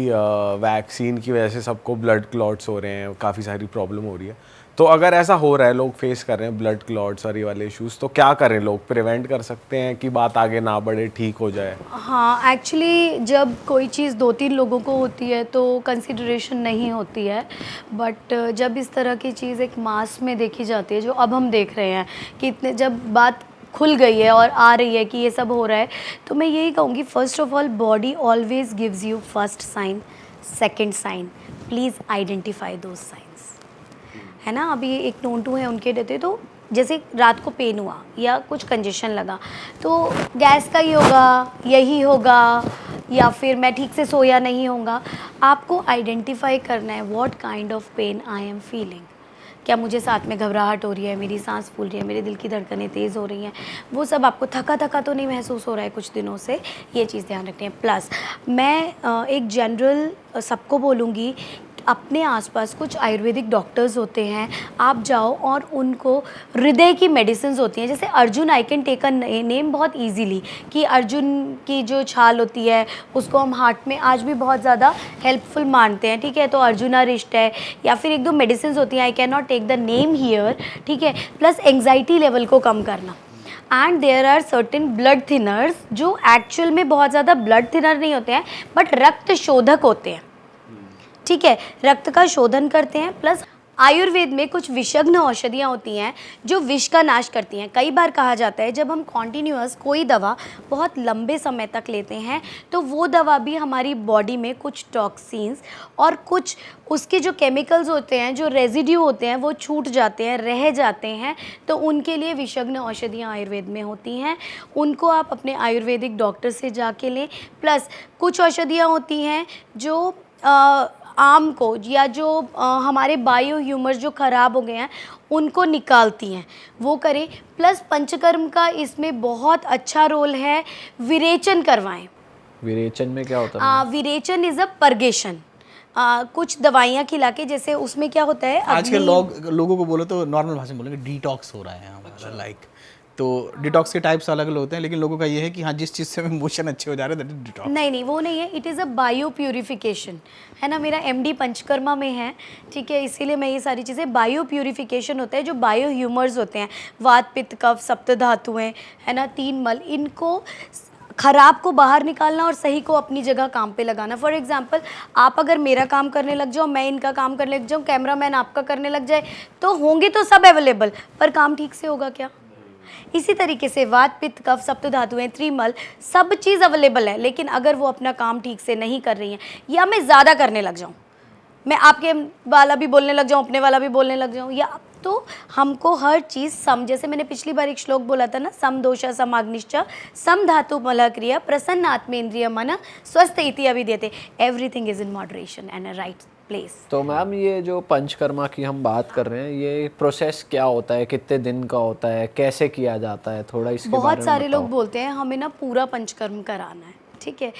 वैक्सीन की वजह से सबको ब्लड क्लॉट्स हो रहे हैं, काफ़ी सारी प्रॉब्लम हो रही है। तो अगर ऐसा हो रहा है, लोग फेस कर रहे हैं ब्लड क्लॉट्स और ये वाले इश्यूज, तो क्या करें? लोग प्रिवेंट कर सकते हैं कि बात आगे ना बढ़े, ठीक हो जाए? हाँ, एक्चुअली जब कोई चीज़ 2-3 लोगों को होती है तो कंसिडरेशन नहीं होती है, बट जब इस तरह की चीज़ एक मास में देखी जाती है, जो अब हम देख रहे हैं कि इतने जब बात खुल गई है और आ रही है कि ये सब हो रहा है, तो मैं यही कहूँगी, first of all body always gives you first sign, second sign, please identify those signs, है ना। अभी एक नोंटू है, उनके देते, तो जैसे रात को पेन हुआ या कुछ कंजेशन लगा, तो गैस का ही होगा, यही होगा, या फिर मैं ठीक से सोया नहीं होऊंगा, आपको आइडेंटिफाई करना है what kind of pain I am feeling. क्या मुझे साथ में घबराहट हो रही है, मेरी सांस फूल रही है, मेरे दिल की धड़कनें तेज़ हो रही हैं, वो सब आपको थका थका तो नहीं महसूस हो रहा है कुछ दिनों से, ये चीज़ ध्यान रखनी है। प्लस मैं एक जनरल सबको बोलूँगी, अपने आसपास कुछ आयुर्वेदिक डॉक्टर्स होते हैं, आप जाओ और उनको हृदय की मेडिसिन्स होती हैं, जैसे अर्जुन, I can take a name बहुत इजीली, कि अर्जुन की जो छाल होती है उसको हम हार्ट में आज भी बहुत ज़्यादा हेल्पफुल मानते हैं, ठीक है, तो अर्जुना रिस्ट है, या फिर एक दो मेडिसिन्स होती हैं, I can not take the name here, ठीक है। प्लस एंग्जाइटी लेवल को कम करना, and there are certain blood thinners जो एक्चुअल में बहुत ज़्यादा ब्लड थिनर नहीं होते हैं बट रक्त शोधक होते हैं, ठीक है, रक्त का शोधन करते हैं। प्लस आयुर्वेद में कुछ विषग्न औषधियाँ होती हैं जो विष का नाश करती हैं। कई बार कहा जाता है जब हम कॉन्टीन्यूअस कोई दवा बहुत लंबे समय तक लेते हैं तो वो दवा भी हमारी बॉडी में कुछ टॉक्सिन्स और कुछ उसके जो केमिकल्स होते हैं, जो रेजिड्यू होते हैं, वो छूट जाते हैं, रह जाते हैं, तो उनके लिए विषग्न औषधियाँ आयुर्वेद में होती हैं, उनको आप अपने आयुर्वेदिक डॉक्टर से जाके लें। प्लस कुछ औषधियाँ होती हैं जो आम को या जो हमारे बायो ह्यूमर्स जो ख़राब हो गए हैं उनको निकालती हैं, वो करें। प्लस पंचकर्म का इसमें बहुत अच्छा रोल है, विरेचन करवाएं। विरेचन में क्या होता है? विरेचन इज़ अ परगेशन। कुछ दवाइयाँ खिला के, जैसे उसमें क्या होता है, आजकल लोगों को बोलो तो नॉर्मल भाषा में बोलेंगे डिटॉक्स हो रहा है हमारा, लाइक तो डिटॉक्स के टाइप्स अलग अलग होते हैं, लेकिन लोगों का ये है कि हाँ जिस चीज़ से हमें मोशन अच्छे हो जा रहे हैं दैट इज डिटॉक्स। नहीं, वो नहीं है, it is a bio purification, है ना। मेरा एमडी पंचकर्मा में है, ठीक है, इसीलिए मैं ये सारी चीज़ें, बायो प्यूरिफिकेशन होता है, जो बायो ह्यूमर्स होते हैं, वात पित्त कफ सप्त धातुएं, है ना, 3 मल, इनको खराब को बाहर निकालना और सही को अपनी जगह काम पे लगाना। फॉर एग्जांपल, आप अगर मेरा काम करने लग जाओ, मैं इनका काम करने लग जाऊँ, कैमरामैन आपका करने लग जाए, तो होंगे तो सब अवेलेबल, पर काम ठीक से होगा क्या? इसी तरीके से वात पित्त कफ सप्त धातुएं, त्रिमल, सब चीज़ अवेलेबल है, लेकिन अगर वो अपना काम ठीक से नहीं कर रही हैं, या मैं ज़्यादा करने लग जाऊँ, मैं आपके वाला भी बोलने लग जाऊँ, अपने वाला भी बोलने लग जाऊँ, या तो हमको हर चीज़ सम, जैसे मैंने पिछली बार एक श्लोक बोला था ना, सम दोषा समाग्निश्च सम धातु मल क्रिया प्रसन्न आत्मेन्द्रिय मन स्वस्थ इति अभिधीयते, everything is in moderation and a right place. तो मैम ये जो पंचकर्मा की हम बात कर रहे हैं, ये प्रोसेस क्या होता है, कितने दिन का होता है, कैसे किया जाता है, थोड़ा इसके बारे में बहुत सारे बताओ। लोग बोलते हैं हमें ना पूरा पंचकर्म कराना है, ठीक है।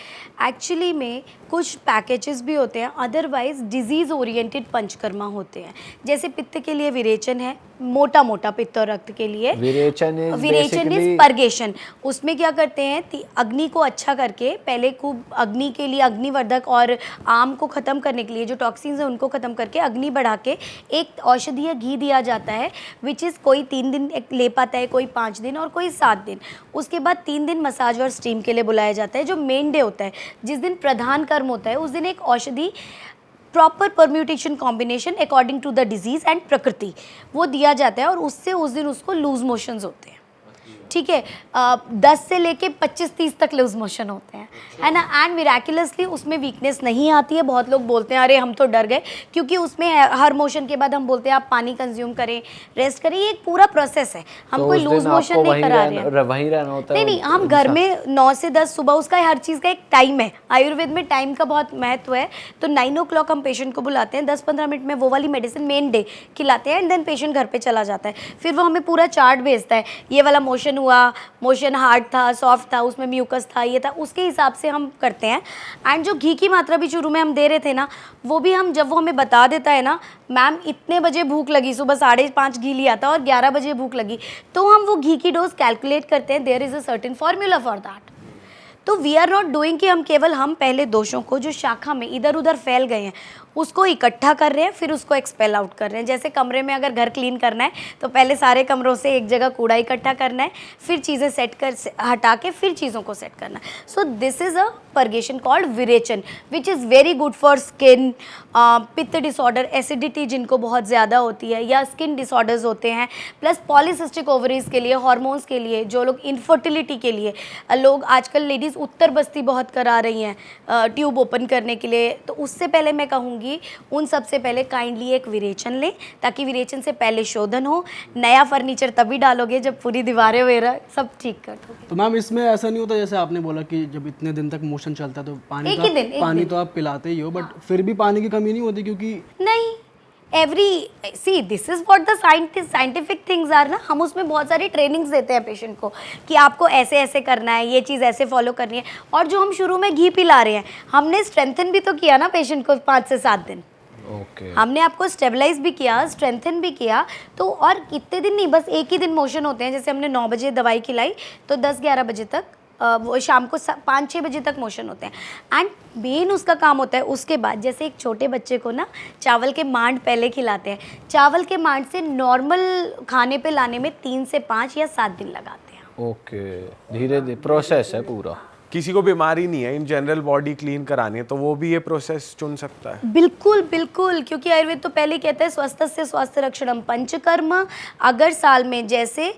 एक्चुअली में कुछ पैकेजेस भी होते हैं, अदरवाइज डिजीज़ ओरिएंटेड पंचकर्मा होते हैं। जैसे पित्त के लिए विरेचन है, मोटा मोटा पित्त और रक्त के लिए विरेचन इज परगेशन। उसमें क्या करते हैं, अग्नि को अच्छा करके, पहले खूब अग्नि के लिए अग्निवर्धक और आम को ख़त्म करने के लिए जो टॉक्सिन्स हैं उनको ख़त्म करके अग्नि बढ़ा के एक औषधीय घी दिया जाता है, विच इज़ कोई 3 दिन ले पाता है, कोई 5 दिन और कोई 7 दिन। उसके बाद 3 दिन मसाज और स्टीम के लिए बुलाया जाता है। जो मेन डे होता है, जिस दिन प्रधान कर्म होता है, उस दिन एक औषधि proper permutation combination according to the disease and प्रकृति वो दिया जाता है, और उससे उस दिन उसको लूज मोशंस होते हैं, ठीक है। 10 से लेके 25-30 तक लूज मोशन होते हैं, है ना। एंड मिराकुलसली उसमें वीकनेस नहीं आती है। बहुत लोग बोलते हैं अरे हम तो डर गए, क्योंकि उसमें हर मोशन के बाद हम बोलते हैं आप पानी कंज्यूम करें, रेस्ट करें, ये एक पूरा प्रोसेस है। हम तो कोई उस लूज दिन मोशन आपको नहीं करा रहे हैं, वहीं रहना होता है? नहीं, हम घर में 9 से 10 सुबह, उसका हर चीज़ का एक टाइम है। आयुर्वेद में टाइम का बहुत महत्व है। तो 9 o'clock हम पेशेंट को बुलाते हैं, 10-15 मिनट में वो वाली मेडिसिन मेन डे खिलाते हैं, एंड देन पेशेंट घर पे चला जाता है। फिर वो हमें पूरा चार्ट भेजता है, ये वाला मोशन हुआ, मोशन हार्ड था, सॉफ्ट था, उसमें म्यूकस था, ये था, उसके हिसाब से हम करते हैं। एंड जो घी की मात्रा भी शुरू में हम दे रहे थे ना, वो भी हम, जब वो हमें बता देता है ना, मैम इतने बजे भूख लगी, सुबह 5:30 घी लिया था और 11 बजे भूख लगी, तो हम वो घी की डोज कैलकुलेट करते हैं। There is a certain formula for that. तो वी आर नॉट डूइंग कि हम पहले दोषों को जो शाखा में इधर उधर फैल गए हैं उसको इकट्ठा कर रहे हैं, फिर उसको एक्सपेल आउट कर रहे हैं। जैसे कमरे में अगर घर क्लीन करना है तो पहले सारे कमरों से एक जगह कूड़ा इकट्ठा करना है, फिर चीज़ें सेट कर हटा के फिर चीज़ों को सेट करना है। So this is a purgation called virechan, which is very good for skin, pitta disorder, acidity जिनको बहुत ज़्यादा होती है, या स्किन डिसऑर्डर्स होते हैं, प्लस पॉलीसिस्टिक ओवरीज के लिए, हॉर्मोन्स के लिए, जो लोग इनफर्टिलिटी के लिए, लोग आजकल लेडीज़ उत्तर बस्ती बहुत करा रही हैं ट्यूब ओपन करने के लिए। तो उससे पहले मैं कहूँगी होगी उन सबसे पहले काइंडली एक विरेचन लें, ताकि विरेचन से पहले शोधन हो। नया फर्नीचर तभी डालोगे जब पूरी दीवारें वगैरह सब ठीक कर दोगे। तो मैम इसमें ऐसा नहीं होता जैसे आपने बोला कि जब इतने दिन तक मोशन चलता है तो पानी एक ही दिन, एक पानी दिन। तो आप पिलाते ही हो, बट फिर भी पानी की कमी नहीं होती क्योंकि नहीं, this is what the scientific things are ना। हम उसमें बहुत सारी ट्रेनिंग्स देते हैं पेशेंट को कि आपको ऐसे ऐसे करना है, ये चीज़ ऐसे फॉलो करनी है। और जो हम शुरू में घी पिला रहे हैं, हमने स्ट्रेंथन भी तो किया ना पेशेंट को 5 से 7 दिन। ओके हमने आपको स्टेबलाइज भी किया, स्ट्रेंथन भी किया। तो और कितने दिन नहीं, बस एक ही दिन मोशन होते हैं। जैसे हमने 9 बजे दवाई खिलाई तो 10-11 बजे तक, वो शाम को 5-6 बजे तक मोशन होते हैं। एंड मेन उसका काम होता है उसके बाद, जैसे एक छोटे बच्चे को ना चावल के मांड पहले खिलाते हैं, चावल के मांड से नॉर्मल खाने पे लाने में 3 से 5 या 7 दिन लगाते हैं। ओके, धीरे धीरे प्रोसेस है पूरा। किसी को बीमारी नहीं है, इन जनरल बॉडी क्लीन करानी है तो वो भी ये प्रोसेस चुन सकता है। बिल्कुल बिल्कुल, क्योंकि आयुर्वेद तो पहले कहता है स्वस्थस्य स्वास्थ्य रक्षणम पंचकर्म। अगर साल में जैसे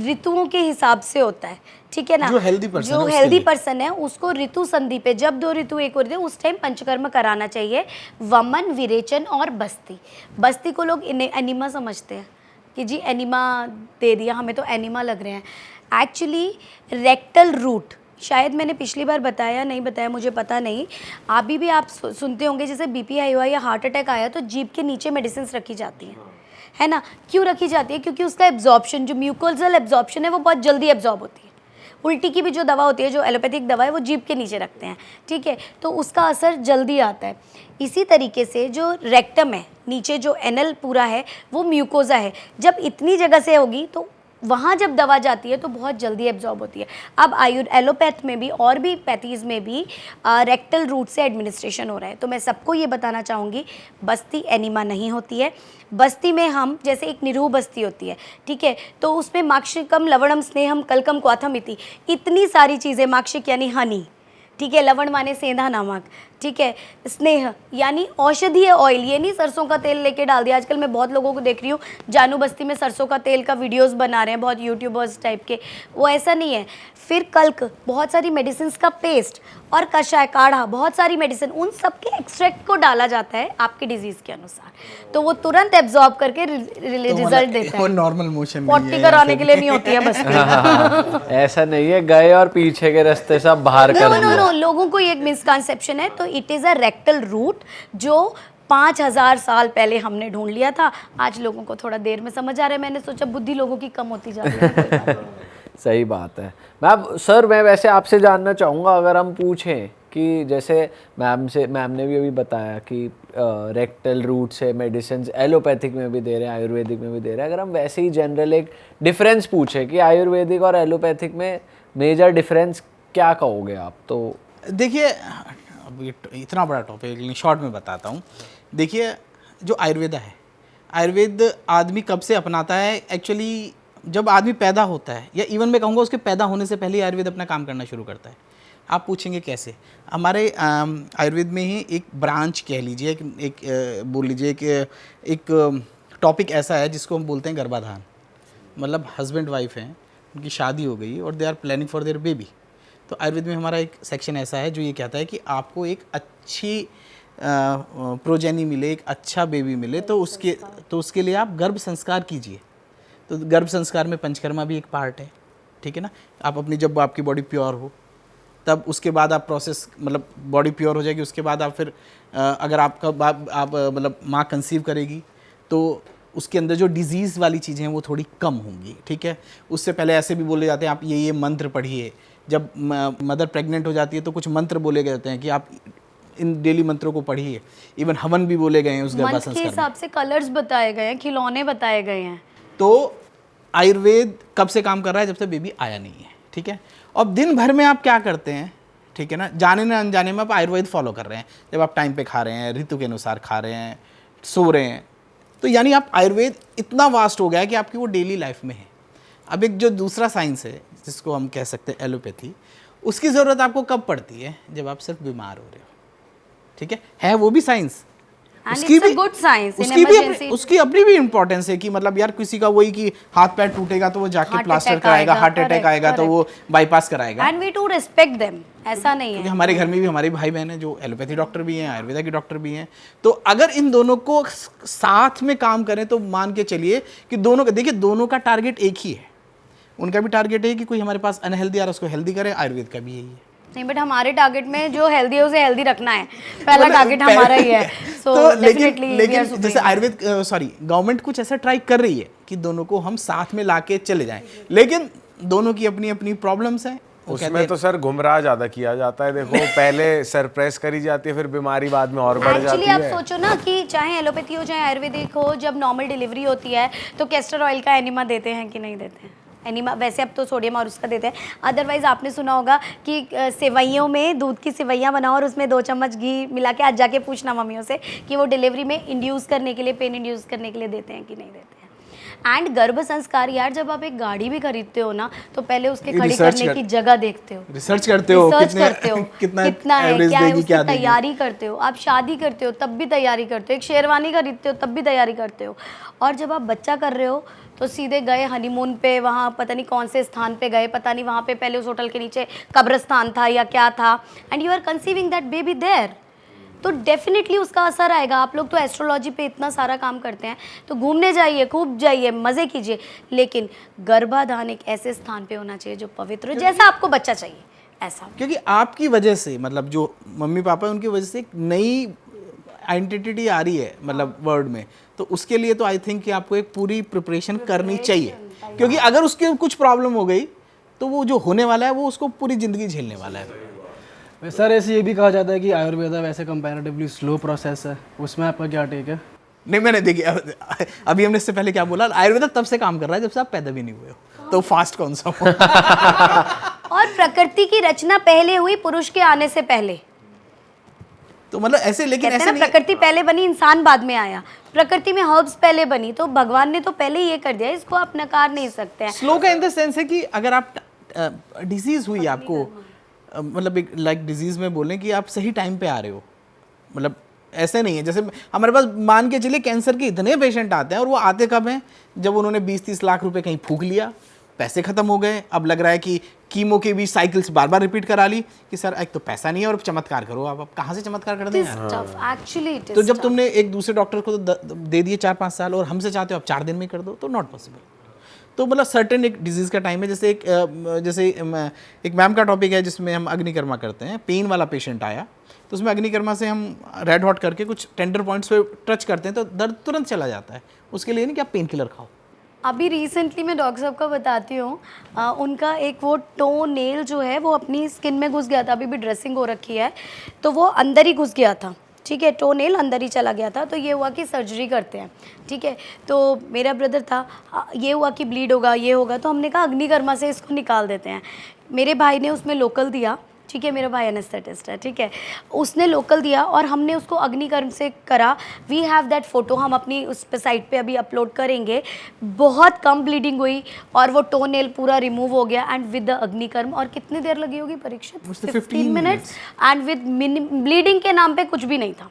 ऋतुओं के हिसाब से होता है, ठीक है ना, जो healthy person है जो उसके हेल्दी लिए। पर्सन है उसको ऋतु संधि पे जब 2 ऋतु एक होते हैं उस टाइम पंचकर्म कराना चाहिए। वमन, विरेचन और बस्ती। बस्ती को लोग एनिमा समझते हैं कि जी एनिमा दे दिया, हमें तो एनिमा लग रहे हैं। एक्चुअली रेक्टल रूट, शायद मैंने पिछली बार बताया नहीं बताया मुझे पता नहीं, अभी भी आप सुनते होंगे जैसे बीपी हाई हुआ या हार्ट अटैक आया तो जीभ के नीचे मेडिसिन रखी जाती हैं, है ना। क्यों रखी जाती है? क्योंकि उसका एब्जॉर्प्शन, जो म्यूकोजल एब्जॉर्प्शन है वो बहुत जल्दी एब्जॉर्ब होती है। उल्टी की भी जो दवा होती है, जो एलोपैथिक दवा है, वो जीभ के नीचे रखते हैं, ठीक है, तो उसका असर जल्दी आता है। इसी तरीके से जो रेक्टम है, नीचे जो एनल पूरा है वो म्यूकोजा है, जब इतनी जगह से होगी तो वहाँ जब दवा जाती है तो बहुत जल्दी एब्जॉर्ब होती है। अब एलोपैथ में भी और भी पैथीज़ में भी रेक्टल रूट से एडमिनिस्ट्रेशन हो रहा है। तो मैं सबको ये बताना चाहूँगी, बस्ती एनिमा नहीं होती है। बस्ती में हम जैसे एक निरूह बस्ती होती है, ठीक है, तो उसमें माक्षिकम लवणम स्नेहम कलकम क्वाथम इति, इतनी सारी चीज़ें, माक्षिक यानी हनी, ठीक है, लवण माने सेंधा नमक, ठीक है, स्नेह यानी औषधीय ऑयल, ये नहीं सरसों का तेल लेके डाल दिया। आजकल मैं बहुत लोगों को देख रही हूँ जानू बस्ती में सरसों का तेल का वीडियोस बना रहे हैं, बहुत यूट्यूबर्स टाइप के, वो ऐसा नहीं है। फिर कल्क, बहुत सारी मेडिसिन का पेस्ट, और कषाय, काढ़ा, बहुत सारी मेडिसिन, उन सब के एक्सट्रैक्ट को डाला जाता है आपके डिजीज़ के अनुसार, तो वो तुरंत एब्जॉर्ब करके रिजल्ट देता वो है। नॉर्मल मोशन 40 कराने के लिए नहीं होती है बस्ती। ऐसा नहीं है गए और पीछे के रास्ते सब बाहर नो कर नो दिया। नो, लोगों को ये एक मिसकंसेप्शन है। तो it is a rectal route जो 5000 साल पहले हमने ढूंढ लिया था। आज लोगों को थोड़ा देर में समझ आ रहा है, मैंने सोचा बुद्धि लोगों की कम होती जा रही है, कोई बात नहीं। सही बात है। मैम सर, मैं वैसे आपसे जानना चाहूँगा, अगर हम पूछें कि जैसे मैम ने भी अभी बताया कि रेक्टल रूट से मेडिसिन एलोपैथिक में भी दे रहे हैं, आयुर्वेदिक में भी दे रहे हैं, अगर हम वैसे ही जनरल एक डिफरेंस पूछें कि आयुर्वेदिक और एलोपैथिक में मेजर डिफरेंस क्या कहोगे आप? तो देखिए, अब ये इतना बड़ा टॉपिक, लेकिन शॉर्ट में बताता हूँ। देखिए, जो आयुर्वेद है, आयुर्वेद आदमी कब से अपनाता है? एक्चुअली जब आदमी पैदा होता है, या इवन मैं कहूँगा उसके पैदा होने से पहले ही आयुर्वेद अपना काम करना शुरू करता है। आप पूछेंगे कैसे? हमारे आयुर्वेद में ही एक ब्रांच कह लीजिए, एक बोल लीजिए कि एक टॉपिक ऐसा है जिसको हम बोलते हैं गर्भाधान। मतलब हस्बैंड वाइफ हैं, उनकी शादी हो गई और they are planning for their baby. तो आयुर्वेद में हमारा एक सेक्शन ऐसा है जो ये कहता है कि आपको एक अच्छी प्रोजेनी मिले, एक अच्छा बेबी मिले, तो उसके लिए आप गर्भ संस्कार कीजिए। तो गर्भ संस्कार में पंचकर्मा भी एक पार्ट है, ठीक है ना। आप अपनी, जब आपकी बॉडी प्योर हो तब उसके बाद आप प्रोसेस, मतलब बॉडी प्योर हो जाएगी, उसके बाद आप फिर अगर आपका आप मतलब माँ कंसीव करेगी तो उसके अंदर जो डिजीज़ वाली चीज़ें हैं वो थोड़ी कम होंगी, ठीक है। उससे पहले ऐसे भी बोले जाते हैं आप ये मंत्र पढ़िए। जब मदर प्रेग्नेंट हो जाती है तो कुछ मंत्र बोले जाते हैं कि आप इन डेली मंत्रों को पढ़िए। इवन हवन भी बोले गए हैं उस गर्भ मंथ के संस्कार में। हिसाब से कलर्स बताए गए हैं, खिलौने बताए गए हैं। तो आयुर्वेद कब से काम कर रहा है? जब से बेबी आया नहीं है, ठीक है। अब दिन भर में आप क्या करते हैं, ठीक है ना, जाने ना अनजाने में आप आयुर्वेद फॉलो कर रहे हैं। जब आप टाइम पे खा रहे हैं, ऋतु के अनुसार खा रहे हैं, सो रहे हैं, तो यानी आप आयुर्वेद इतना वास्ट हो गया है कि आपकी वो डेली लाइफ में है। अब एक जो दूसरा साइंस है जिसको हम कह सकते हैं एलोपैथी, उसकी ज़रूरत आपको कब पड़ती है? जब आप सिर्फ बीमार हो रहे हो, ठीक है वो भी science. And it's a good science in emergency. उसकी अपनी भी इम्पोर्टेंस है कि मतलब यार किसी का वही कि हाथ पैर टूटेगा तो वो जाके Heart प्लास्टर attack कराएगा, आएगा, हार्ट अटैक correct, आएगा तो वो बाईपास कराएगा। And we do respect them. ऐसा नहीं क्योंकि है। हमारे घर में भी हमारे भाई बहन हैं जो एलोपैथी डॉक्टर भी हैं, आयुर्वेदा के डॉक्टर भी हैं, तो अगर इन दोनों को साथ में काम करें तो मान के चलिए कि दोनों का, देखिए दोनों का टारगेट एक ही है। उनका भी टारगेट है कि कोई हमारे पास अनहेल्दी आ रहा है उसको हेल्दी करे, आयुर्वेद का भी यही है। नहीं, बट हमारे टारगेट में जो हेल्दी है उसे हेल्दी रखना है, पहला टारगेट हमारा ही है। सो तो डेफिनेटली लेकिन जैसे आयुर्वेद गवर्नमेंट कुछ ऐसा ट्राई कर रही है कि दोनों को हम साथ में लाके चले जाएं, लेकिन दोनों की अपनी अपनी प्रॉब्लम्स हैं। उसमें तो सर गुमराह ज्यादा किया जाता है। देखो पहले सरप्रेस करी जाती है, फिर बीमारी बाद में और बढ़ जाती एक्चुअली आप है। सोचो ना कि चाहे एलोपैथी हो चाहे आयुर्वेदिक हो, जब नॉर्मल डिलीवरी होती है तो कैस्टर ऑयल का एनिमा देते हैं कि नहीं देते हैं? एनिमा वैसे अब तो सोडियम और उसका देते हैं, अदरवाइज आपने सुना होगा कि सेवइयों में दूध की सेवइयाँ बनाओ और उसमें 2 चम्मच घी मिला के, आज जाके पूछना मम्मियों से कि वो डिलीवरी में इंड्यूस करने के लिए, पेन इंड्यूस करने के लिए देते हैं कि नहीं देते हैं। एंड गर्भ संस्कार यार, जब आप एक गाड़ी भी खरीदते हो ना तो पहले उसके खड़ी करने की जगह देखते हो, रिसर्च करते हो, रिसर्च करते हो कितना है, एवरेज क्या है, देगी, उसकी क्या देगी। तैयारी करते हो। आप शादी करते हो तब भी तैयारी करते हो, एक शेरवानी खरीदते हो तब भी तैयारी करते हो, और जब आप बच्चा कर रहे हो तो सीधे गए हनीमून पे, वहाँ पता नहीं कौन से स्थान पे गए, पता नहीं वहाँ पे पहले उस होटल के नीचे कब्रिस्तान था या क्या था, and you are conceiving that baby there, तो डेफिनेटली उसका असर आएगा। आप लोग तो एस्ट्रोलॉजी पे इतना सारा काम करते हैं, तो घूमने जाइए, खूब जाइए, मज़े कीजिए, लेकिन गर्भाधान एक ऐसे स्थान पे होना चाहिए जो पवित्र हो, जैसा आपको बच्चा चाहिए ऐसा। क्योंकि आपकी वजह से, मतलब जो मम्मी पापा है उनकी वजह से एक नई आइडेंटिटी आ रही है मतलब वर्ड में, तो उसके लिए तो आई थिंक कि आपको एक पूरी प्रिपरेशन करनी चाहिए, क्योंकि अगर उसके कुछ प्रॉब्लम हो गई तो वो जो होने वाला है वो उसको पूरी ज़िंदगी झेलने वाला है। सर ऐसे ये भी कहा जाता है कि आयुर्वेदा वैसे कंपैरेटिवली स्लो प्रोसेस है, उसमें आपका क्या टेक है? नहीं, मैंने देखिए अभी हमने इससे पहले क्या बोला, आयुर्वेदा तब से काम कर रहा है जब से आप पैदा भी नहीं हुए हो, तो फास्ट कौन सा हो? और प्रकृति की रचना पहले हुई पुरुष के आने से पहले, तो मतलब ऐसे, लेकिन कहते ऐसे हैं ना प्रकृति पहले बनी, इंसान बाद में आया। प्रकृति में हर्ब्स पहले बनी, तो भगवान ने तो पहले ही ये कर दिया, इसको आप नकार नहीं सकते हैं। स्लो का इन द सेंस है कि अगर आप डिजीज हुई आपको, मतलब एक लाइक डिजीज में बोलें कि आप सही टाइम पे आ रहे हो, मतलब ऐसे नहीं है जैसे हमारे पास मान के चलिए कैंसर के इतने पेशेंट आते हैं, और वो आते कब हैं? जब उन्होंने 20-30 लाख रुपए कहीं फूंक लिया, पैसे खत्म हो गए, अब लग रहा है कि कीमो के भी साइकिल्स बार बार रिपीट करा ली कि सर एक तो पैसा नहीं है और चमत्कार करो। आप कहाँ से चमत्कार कर दें यार? तो जब तुमने एक दूसरे डॉक्टर को दे दिए 4-5 साल और हमसे चाहते हो आप 4 दिन में कर दो, तो नॉट पॉसिबल। तो मतलब सर्टेन एक डिजीज़ का टाइम है, जैसे एक मैम का टॉपिक है जिसमें हम अग्निकर्मा करते हैं, पेन वाला पेशेंट आया तो उसमें अग्निकर्मा से हम रेड हॉट करके कुछ टेंडर पॉइंट्स पे टच करते हैं तो दर्द तुरंत चला जाता है। उसके लिए नहीं कि आप पेन किलर खाओ। अभी रिसेंटली मैं डॉक्टर साहब का बताती हूँ, उनका एक वो टो नेल जो है वो अपनी स्किन में घुस गया था, अभी भी ड्रेसिंग हो रखी है, तो वो अंदर ही घुस गया था, ठीक है, टो नेल अंदर ही चला गया था। तो ये हुआ कि सर्जरी करते हैं, ठीक है, तो मेरा ब्रदर था, ये हुआ कि ब्लीड होगा, ये होगा, तो हमने कहा अग्निकर्मा से इसको निकाल देते हैं। मेरे भाई ने उसमें लोकल दिया, ठीक है, मेरा भाई एनेस्थेटिस्ट है, ठीक है, उसने लोकल दिया और हमने उसको अग्निकर्म से करा। वी हैव दैट फोटो, हम अपनी उस पे साइट पे अभी अपलोड करेंगे। बहुत कम ब्लीडिंग हुई और वो टो नेल पूरा रिमूव हो गया एंड विद द अग्निकर्म। और कितनी देर लगी होगी Parikshit? 15 minutes, and with bleeding के नाम पे कुछ भी नहीं था,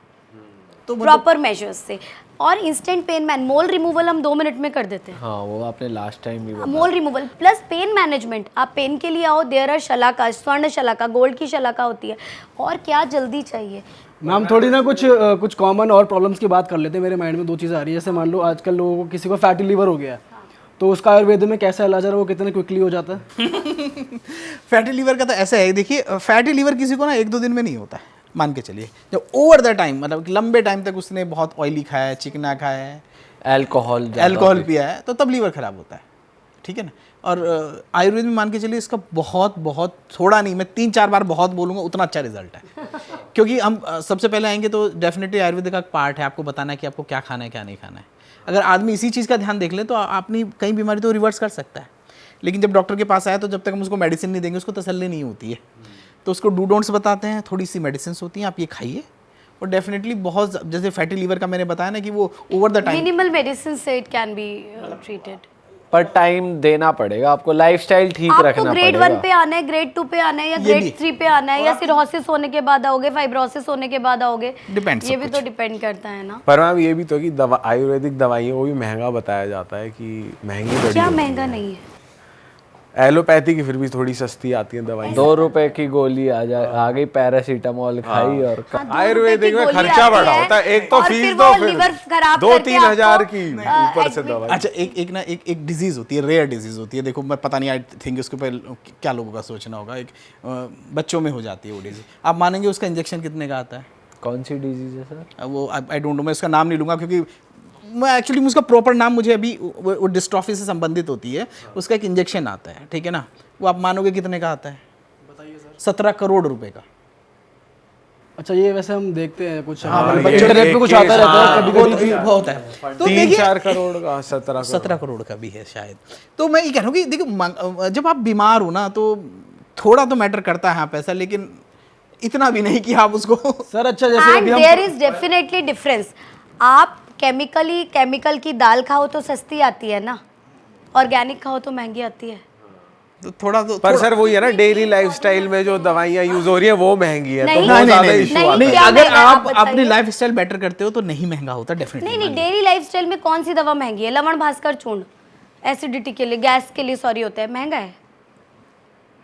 तो प्रॉपर मेजर्स से। और इंस्टेंट पेन मैन, मोल रिमूवल हम 2 मिनट में कर देते हैं। हाँ, वो आपने लास्ट टाइम भी बताया। मोल रिमूवल प्लस पेन मैनेजमेंट। आप पेन के लिए आओ, देयर आर शलाका, स्वर्ण शलाका, गोल्ड की शलाका होती है, और क्या जल्दी चाहिए। मैम थोड़ी ना कुछ कॉमन और प्रॉब्लम्स की बात कर लेते हैं। मेरे माइंड में 2 चीज़ें आ रही है, जैसे मान लो आजकल लोगों को किसी को फैटी लीवर हो गया, तो उसका आयुर्वेद में कैसा इलाज है, वो कितने क्विकली हो जाता है? फैटी लीवर का तो ऐसा है, देखिए फैटी लीवर किसी को ना 1-2 दिन में नहीं होता है, मान के चलिए। जब ओवर द टाइम, मतलब लंबे टाइम तक उसने बहुत ऑयली खाया है, चिकना खाया है, अल्कोहल पिया है, तो तब लीवर खराब होता है, ठीक है ना। और आयुर्वेद में मान के चलिए इसका बहुत थोड़ा नहीं, मैं 3-4 बार बहुत बोलूँगा, उतना अच्छा रिजल्ट है। क्योंकि हम सबसे पहले आएंगे तो डेफिनेटली आयुर्वेद का पार्ट है आपको बताना है कि आपको क्या खाना है क्या नहीं खाना है। अगर आदमी इसी चीज़ का ध्यान देख ले तो अपनी कई बीमारी तो रिवर्स कर सकता है। लेकिन जब डॉक्टर के पास आया तो जब तक हम उसको मेडिसिन नहीं देंगे उसको तसल्ली नहीं होती है, तो उसको डू डोंट्स बताते हैं, थोड़ी सी मेडिसिन होती हैं, आप ये खाइए। और डेफिनेटली बहुत, जैसे फैटी लीवर का मैंने बताया ना कि वो over the time minimal medicine से इट कैन बी ट्रीटेड। पर टाइम देना पड़ेगा आपको, लाइफस्टाइल ठीक आपको रखना ग्रेड पड़ेगा। 1 पे आना है, ग्रेड 2 पे आना है, या ग्रेड 3 पे आना है, या सिरोसिस होने के बाद आओगे, फाइब्रोसिस होने के बाद आओगे, Depends ये सब भी तो डिपेंड करता है ना। पर मैम ये भी तो कि आयुर्वेदिक दवाइयों को भी महंगा बताया जाता है कि महंगी बड़ी क्या होती महंगा नहीं है? एलोपैथी की फिर भी थोड़ी सस्ती आती है दवाई। 2 रुपए की गोली आ गई, पैरासीटामोल खाई और हाँ, 2 आयुर्वेदिक रुपए में की गोली खर्चा आती बड़ा है, होता है, एक तो और फीस फिर दो, वो फिर liver खराब 2-3 करके हजार आपको, की ऊपर से admit- दवाई। अच्छा, एक डिजीज होती है, रेयर डिजीज होती है। देखो मैं पता नहीं, आई थिंक उसके ऊपर क्या लोगों का सोचना होगा। एक बच्चों में हो जाती है वो डिजीज। आप मानेंगे उसका इंजेक्शन कितने का आता है? कौन सी डिजीज है सर? वो आई डोंट नो, मैं उसका नाम नहीं लूँगा क्योंकि मैं एक्चुअली उसका प्रॉपर नाम मुझे अभी, वो डिस्ट्रॉफी से संबंधित होती है, उसका एक इंजेक्शन आता है, ठीक है ना। वो आप मानोगे कितने का आता है? बताइए सर। 17 करोड़ रुपए का। अच्छा, ये वैसे हम देखते हैं कुछ हाँ, बच्चों ये के रेट पे कुछ आता रहता है कभी कभी। वो होता है। तो 3-4 करोड़ का, 17 करोड़ का भी है शायद। तो मैं ये कह रहा हूँ कि देखो, जब आप बीमार हो ना तो थोड़ा तो मैटर करता है हाँ पैसा, लेकिन इतना भी नहीं कि आप उसको सर अच्छा, जैसे एंड अभी हम देयर इज डेफिनेटली डिफरेंस। आप केमिकल की दाल खाओ तो सस्ती आती है ना, ऑर्गेनिक खाओ तो महंगी आती है। तो थोड़ा तो पर सर वही है ना, डेली लाइफस्टाइल में जो दवाइयाँ यूज हो रही है वो महंगी है, तो नहीं, बहुत नहीं, ज्यादा नहीं, इशू नहीं, आता नहीं, है। क्या अगर महंगा है, आप आप अपनी बताइए। लाइफस्टाइल बेटर करते हो तो नहीं महंगा होता डेफिनेटली। नहीं, डेली लाइफस्टाइल में कौन सी दवा महंगी है? लवण भास्कर चूर्ण एसिडिटी के लिए, गैस के लिए सॉरी होता है, महंगा है।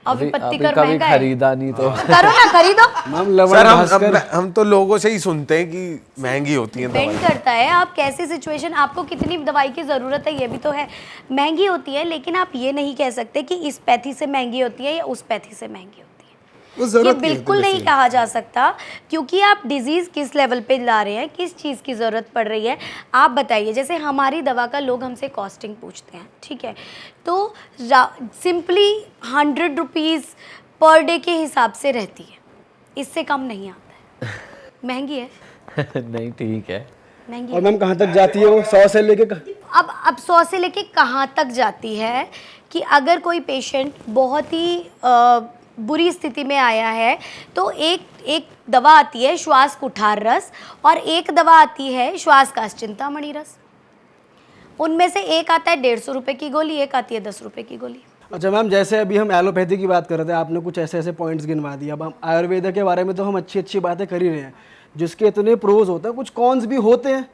अभी पत्ती अभी कर कभी महंगा है, खरीदा नहीं तो करो ना, खरीदो। मैम लवण सर भास्कर हम तो लोगों से ही सुनते हैं कि महंगी होती है डिपेंड दवाई। करता है आप कैसी सिचुएशन, आपको कितनी दवाई की ज़रूरत है, ये भी तो है। महंगी होती है, लेकिन आप ये नहीं कह सकते कि इस पैथी से महंगी होती है या उस पैथी से महंगी होती है। वो ये जरूरत नहीं बिल्कुल होती नहीं वैसे। कहा जा सकता, क्योंकि आप डिजीज़ किस लेवल पे ला रहे हैं, किस चीज़ की ज़रूरत पड़ रही है। आप बताइए, जैसे हमारी दवा का लोग हमसे कॉस्टिंग पूछते हैं, ठीक है, तो सिंपली 100 रुपीज़ पर डे के हिसाब से रहती है, इससे कम नहीं आता है। महंगी है, नहीं ठीक है। महंगी और है। मैम कहाँ तक जाती है वो, 100 से लेके अब 100 से लेके कहाँ तक जाती है कि अगर कोई पेशेंट बहुत ही बुरी स्थिति में आया है तो एक दवा आती है श्वास कुठार रस, और एक दवा आती है श्वास काश चिंतामणि रस। उनमें से एक आता है 150 रुपये की गोली, एक आती है 10 रुपये की गोली। अच्छा मैम, जैसे अभी हम एलोपैथी की बात कर रहे थे, आपने कुछ ऐसे ऐसे पॉइंट्स गिनवा दिए। अब हम आयुर्वेद के बारे में तो हम अच्छी अच्छी बातें कर ही रहे हैं, जिसके इतने प्रोज होते हैं, कुछ कॉन्स भी होते हैं।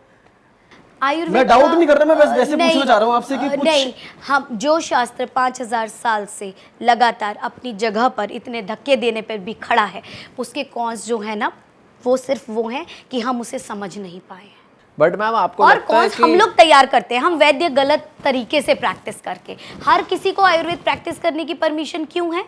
मैं डाउट नहीं कर रहा, मैं बस वैसे नहीं, पूछना चाह रहा हूँ आपसे कि कुछ नहीं, हम जो शास्त्र 5000 साल से लगातार अपनी जगह पर इतने धक्के देने पर भी खड़ा है, उसके कॉन्स जो है ना, वो सिर्फ वो हैं कि हम उसे समझ नहीं पाए हैं। बट मैम आपको और लगता है कौन हम कि लोग तैयार करते हैं, हम वैद्य गलत तरीके से प्रैक्टिस करके। हर किसी को आयुर्वेद प्रैक्टिस करने की परमिशन क्यों है?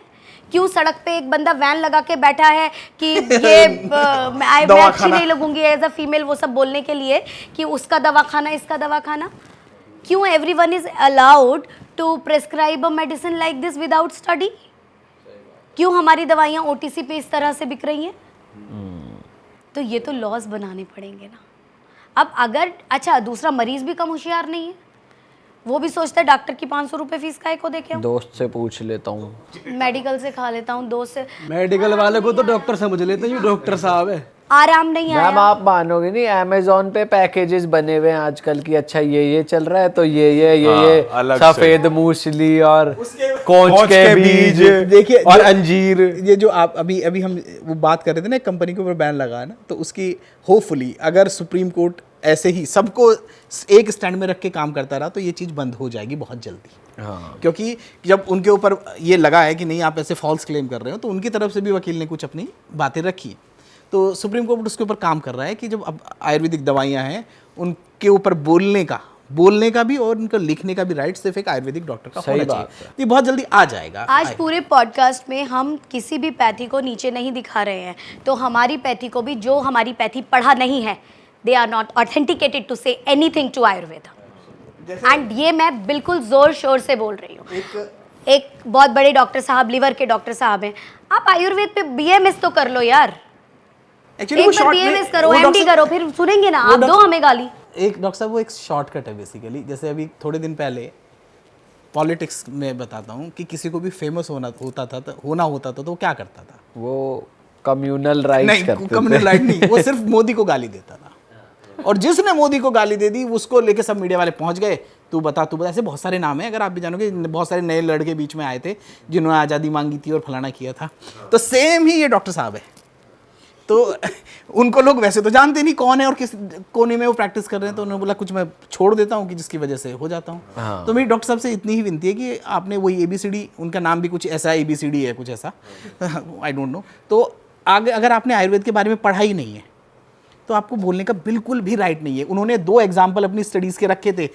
क्यों सड़क पे एक बंदा वैन लगा के बैठा है कि ये मैं अच्छी नहीं लगूंगी एज अ फीमेल, वो सब बोलने के लिए कि उसका दवा खाना, इसका दवा खाना? क्यों everyone is allowed to prescribe a medicine like this without study? क्यों हमारी दवाइयाँ ओटीसी पे इस तरह से बिक रही हैं? तो ये तो लॉज बनाने पड़ेंगे ना। अब अगर अच्छा, दूसरा मरीज भी कम होशियार नहीं है, वो भी सोचता है डॉक्टर की 500 रुपये फीस काय को देके आऊं, दोस्त से पूछ लेता हूँ, मेडिकल से खा लेता हूँ, दोस्त से। मेडिकल वाले को तो डॉक्टर समझ लेते हैं, ये डॉक्टर साहब है। आराम नहीं मैम आया। आप मानोगे नहीं, अमेजोन पे पैकेजेस बने हुए हैं आजकल की, अच्छा ये चल रहा है तो ये अलग से। सफेद मूसली और कोच के बीज देखिए और अंजीर। ये जो आप अभी हम वो बात कर रहे थे ना, कंपनी के ऊपर बैन लगा है ना, तो उसकी होपफुली अगर सुप्रीम कोर्ट ऐसे ही सबको एक स्टैंड में रख के काम करता रहा तो ये चीज़ बंद हो जाएगी बहुत जल्दी। हाँ। क्योंकि जब उनके ऊपर ये लगा है कि नहीं आप ऐसे फॉल्स क्लेम कर रहे हो, तो उनकी तरफ से भी वकील ने कुछ अपनी बातें रखी। तो सुप्रीम कोर्ट उसके ऊपर काम कर रहा है कि जब अब आयुर्वेदिक दवाइयाँ हैं उनके ऊपर बोलने का भी और उनका लिखने का भी राइट सिर्फ एक आयुर्वेदिक डॉक्टर का होना चाहिए। ये बहुत जल्दी आ जाएगा। आज पूरे पॉडकास्ट में हम किसी भी पैथी को नीचे नहीं दिखा रहे हैं, तो हमारी पैथी को भी, जो हमारी पैथी पढ़ा नहीं है, they are not authenticated to say anything to Ayurveda. And ये मैं बिल्कुल जोर शोर से बोल रही हूँ। एक बहुत बड़े डॉक्टर साहब, लिवर के डॉक्टर साहब हैं, आप आयुर्वेद पे BMS तो कर लो यार। Actually, एक वो बार short BMS में- करो, वो MD डॉक्टर- करो, फिर सुनेंगे ना वो आप, दो डॉक्टर- हमें गाली। एक डॉक्टर साहब वो एक शॉर्टकट है बेसिकली। जैसे अभी थोड़े दिन पहले पॉलिटिक्स में बताता हूँ कि किसी को भी फेमस होना होता था तो वो क्या करता था? वो कम्युनल राइट्स नहीं, करते कम्युनल थे। राइट नहीं, वो सिर्फ मोदी को गाली देता था। और जिसने मोदी को गाली दे दी उसको लेके सब मीडिया वाले पहुंच गए, तू बता, ऐसे बहुत सारे नाम हैं, अगर आप भी जानोगे बहुत सारे नए लड़के बीच में आए थे जिन्होंने आज़ादी मांगी थी और फलाना किया था। तो सेम ही ये डॉक्टर साहब है। तो उनको लोग वैसे तो जानते नहीं कौन है और किस कोने में वो प्रैक्टिस कर रहे हैं, तो उन्होंने बोला कुछ मैं छोड़ देता हूँ कि जिसकी वजह से हो जाता हूँ। तो मेरी डॉक्टर साहब से इतनी ही विनती है कि आपने वही ABCD, उनका नाम भी कुछ ऐसा ABCD है, कुछ ऐसा आई डोंट नो। तो आगे अगर आपने आयुर्वेद के बारे में पढ़ा ही नहीं है तो आपको बोलने का बिल्कुल भी राइट नहीं है। उन्होंने 2 एग्जाम्पल अपनी स्टडीज़ के रखे थे।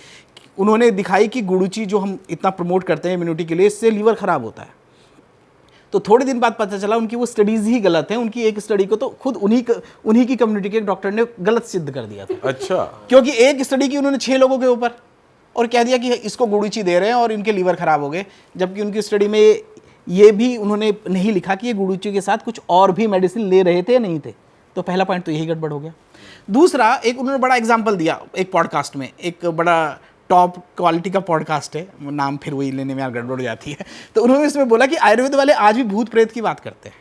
उन्होंने दिखाई कि गुड़ुची जो हम इतना प्रमोट करते हैं इम्यूनिटी के लिए, इससे लीवर ख़राब होता है। तो थोड़े दिन बाद पता चला उनकी वो स्टडीज़ ही गलत हैं। उनकी एक स्टडी को तो खुद उन्हीं की कम्युनिटी के डॉक्टर ने गलत सिद्ध कर दिया था। अच्छा। क्योंकि एक स्टडी की उन्होंने 6 लोगों के ऊपर और कह दिया कि इसको गुड़ुची दे रहे हैं और इनके लीवर ख़राब हो गए, जबकि उनकी स्टडी में ये भी उन्होंने नहीं लिखा कि ये गुड़ुची के साथ कुछ और भी मेडिसिन ले रहे थे या नहीं थे। तो पहला पॉइंट तो यही गड़बड़ हो गया। दूसरा, एक उन्होंने बड़ा एग्जाम्पल दिया एक पॉडकास्ट में, एक बड़ा टॉप क्वालिटी का पॉडकास्ट है, नाम फिर वही लेने में यार गड़बड़ हो जाती है। तो उन्होंने इसमें बोला कि आयुर्वेद वाले आज भी भूत प्रेत की बात करते हैं।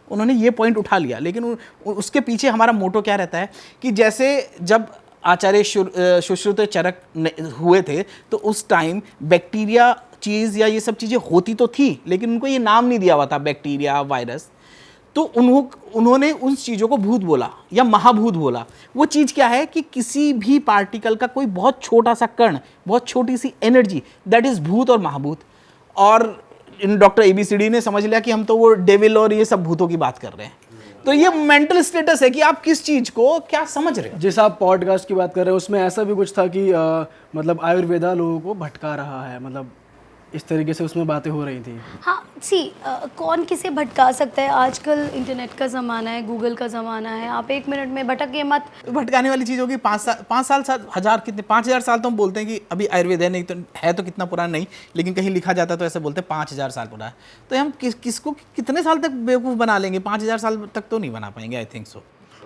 उन्होंने ये पॉइंट उठा लिया, लेकिन उसके पीछे हमारा मोटो क्या रहता है कि जैसे जब आचार्य सुश्रुत चरक हुए थे तो उस टाइम बैक्टीरिया चीज़ या ये सब चीज़ें होती तो थी, लेकिन उनको ये नाम नहीं दिया हुआ था, बैक्टीरिया, वायरस। तो उन्होंने उन चीज़ों को भूत बोला या महाभूत बोला। वो चीज़ क्या है कि किसी भी पार्टिकल का कोई बहुत छोटा सा कण, बहुत छोटी सी एनर्जी, दैट इज़ भूत और महाभूत। और इन डॉक्टर ABCD ने समझ लिया कि हम तो वो डेविल और ये सब भूतों की बात कर रहे हैं। तो ये मेंटल स्टेटस है कि आप किस चीज़ को क्या समझ रहे हो। जिस आप पॉडकास्ट की बात कर रहे हो उसमें ऐसा भी कुछ था कि मतलब आयुर्वेदा लोगों को भटका रहा है, मतलब इस तरीके से उसमें बातें हो रही थी। हाँ कौन किसे भटका सकता है, आजकल इंटरनेट का ज़माना है, गूगल का ज़माना है, आप 1 मिनट में भटकिए मत। भटकाने वाली चीज़ होगी 5 साल 5000 साल तो हम बोलते हैं कि अभी आयुर्वेद है, नहीं तो है तो कितना पुराना नहीं, लेकिन कहीं लिखा जाता है तो ऐसे बोलते हैं 5000 साल पुराना है। तो हम किसको कितने साल तक बेवकूफ़ बना लेंगे, 5000 साल तक तो नहीं बना पाएंगे, आई थिंक सो।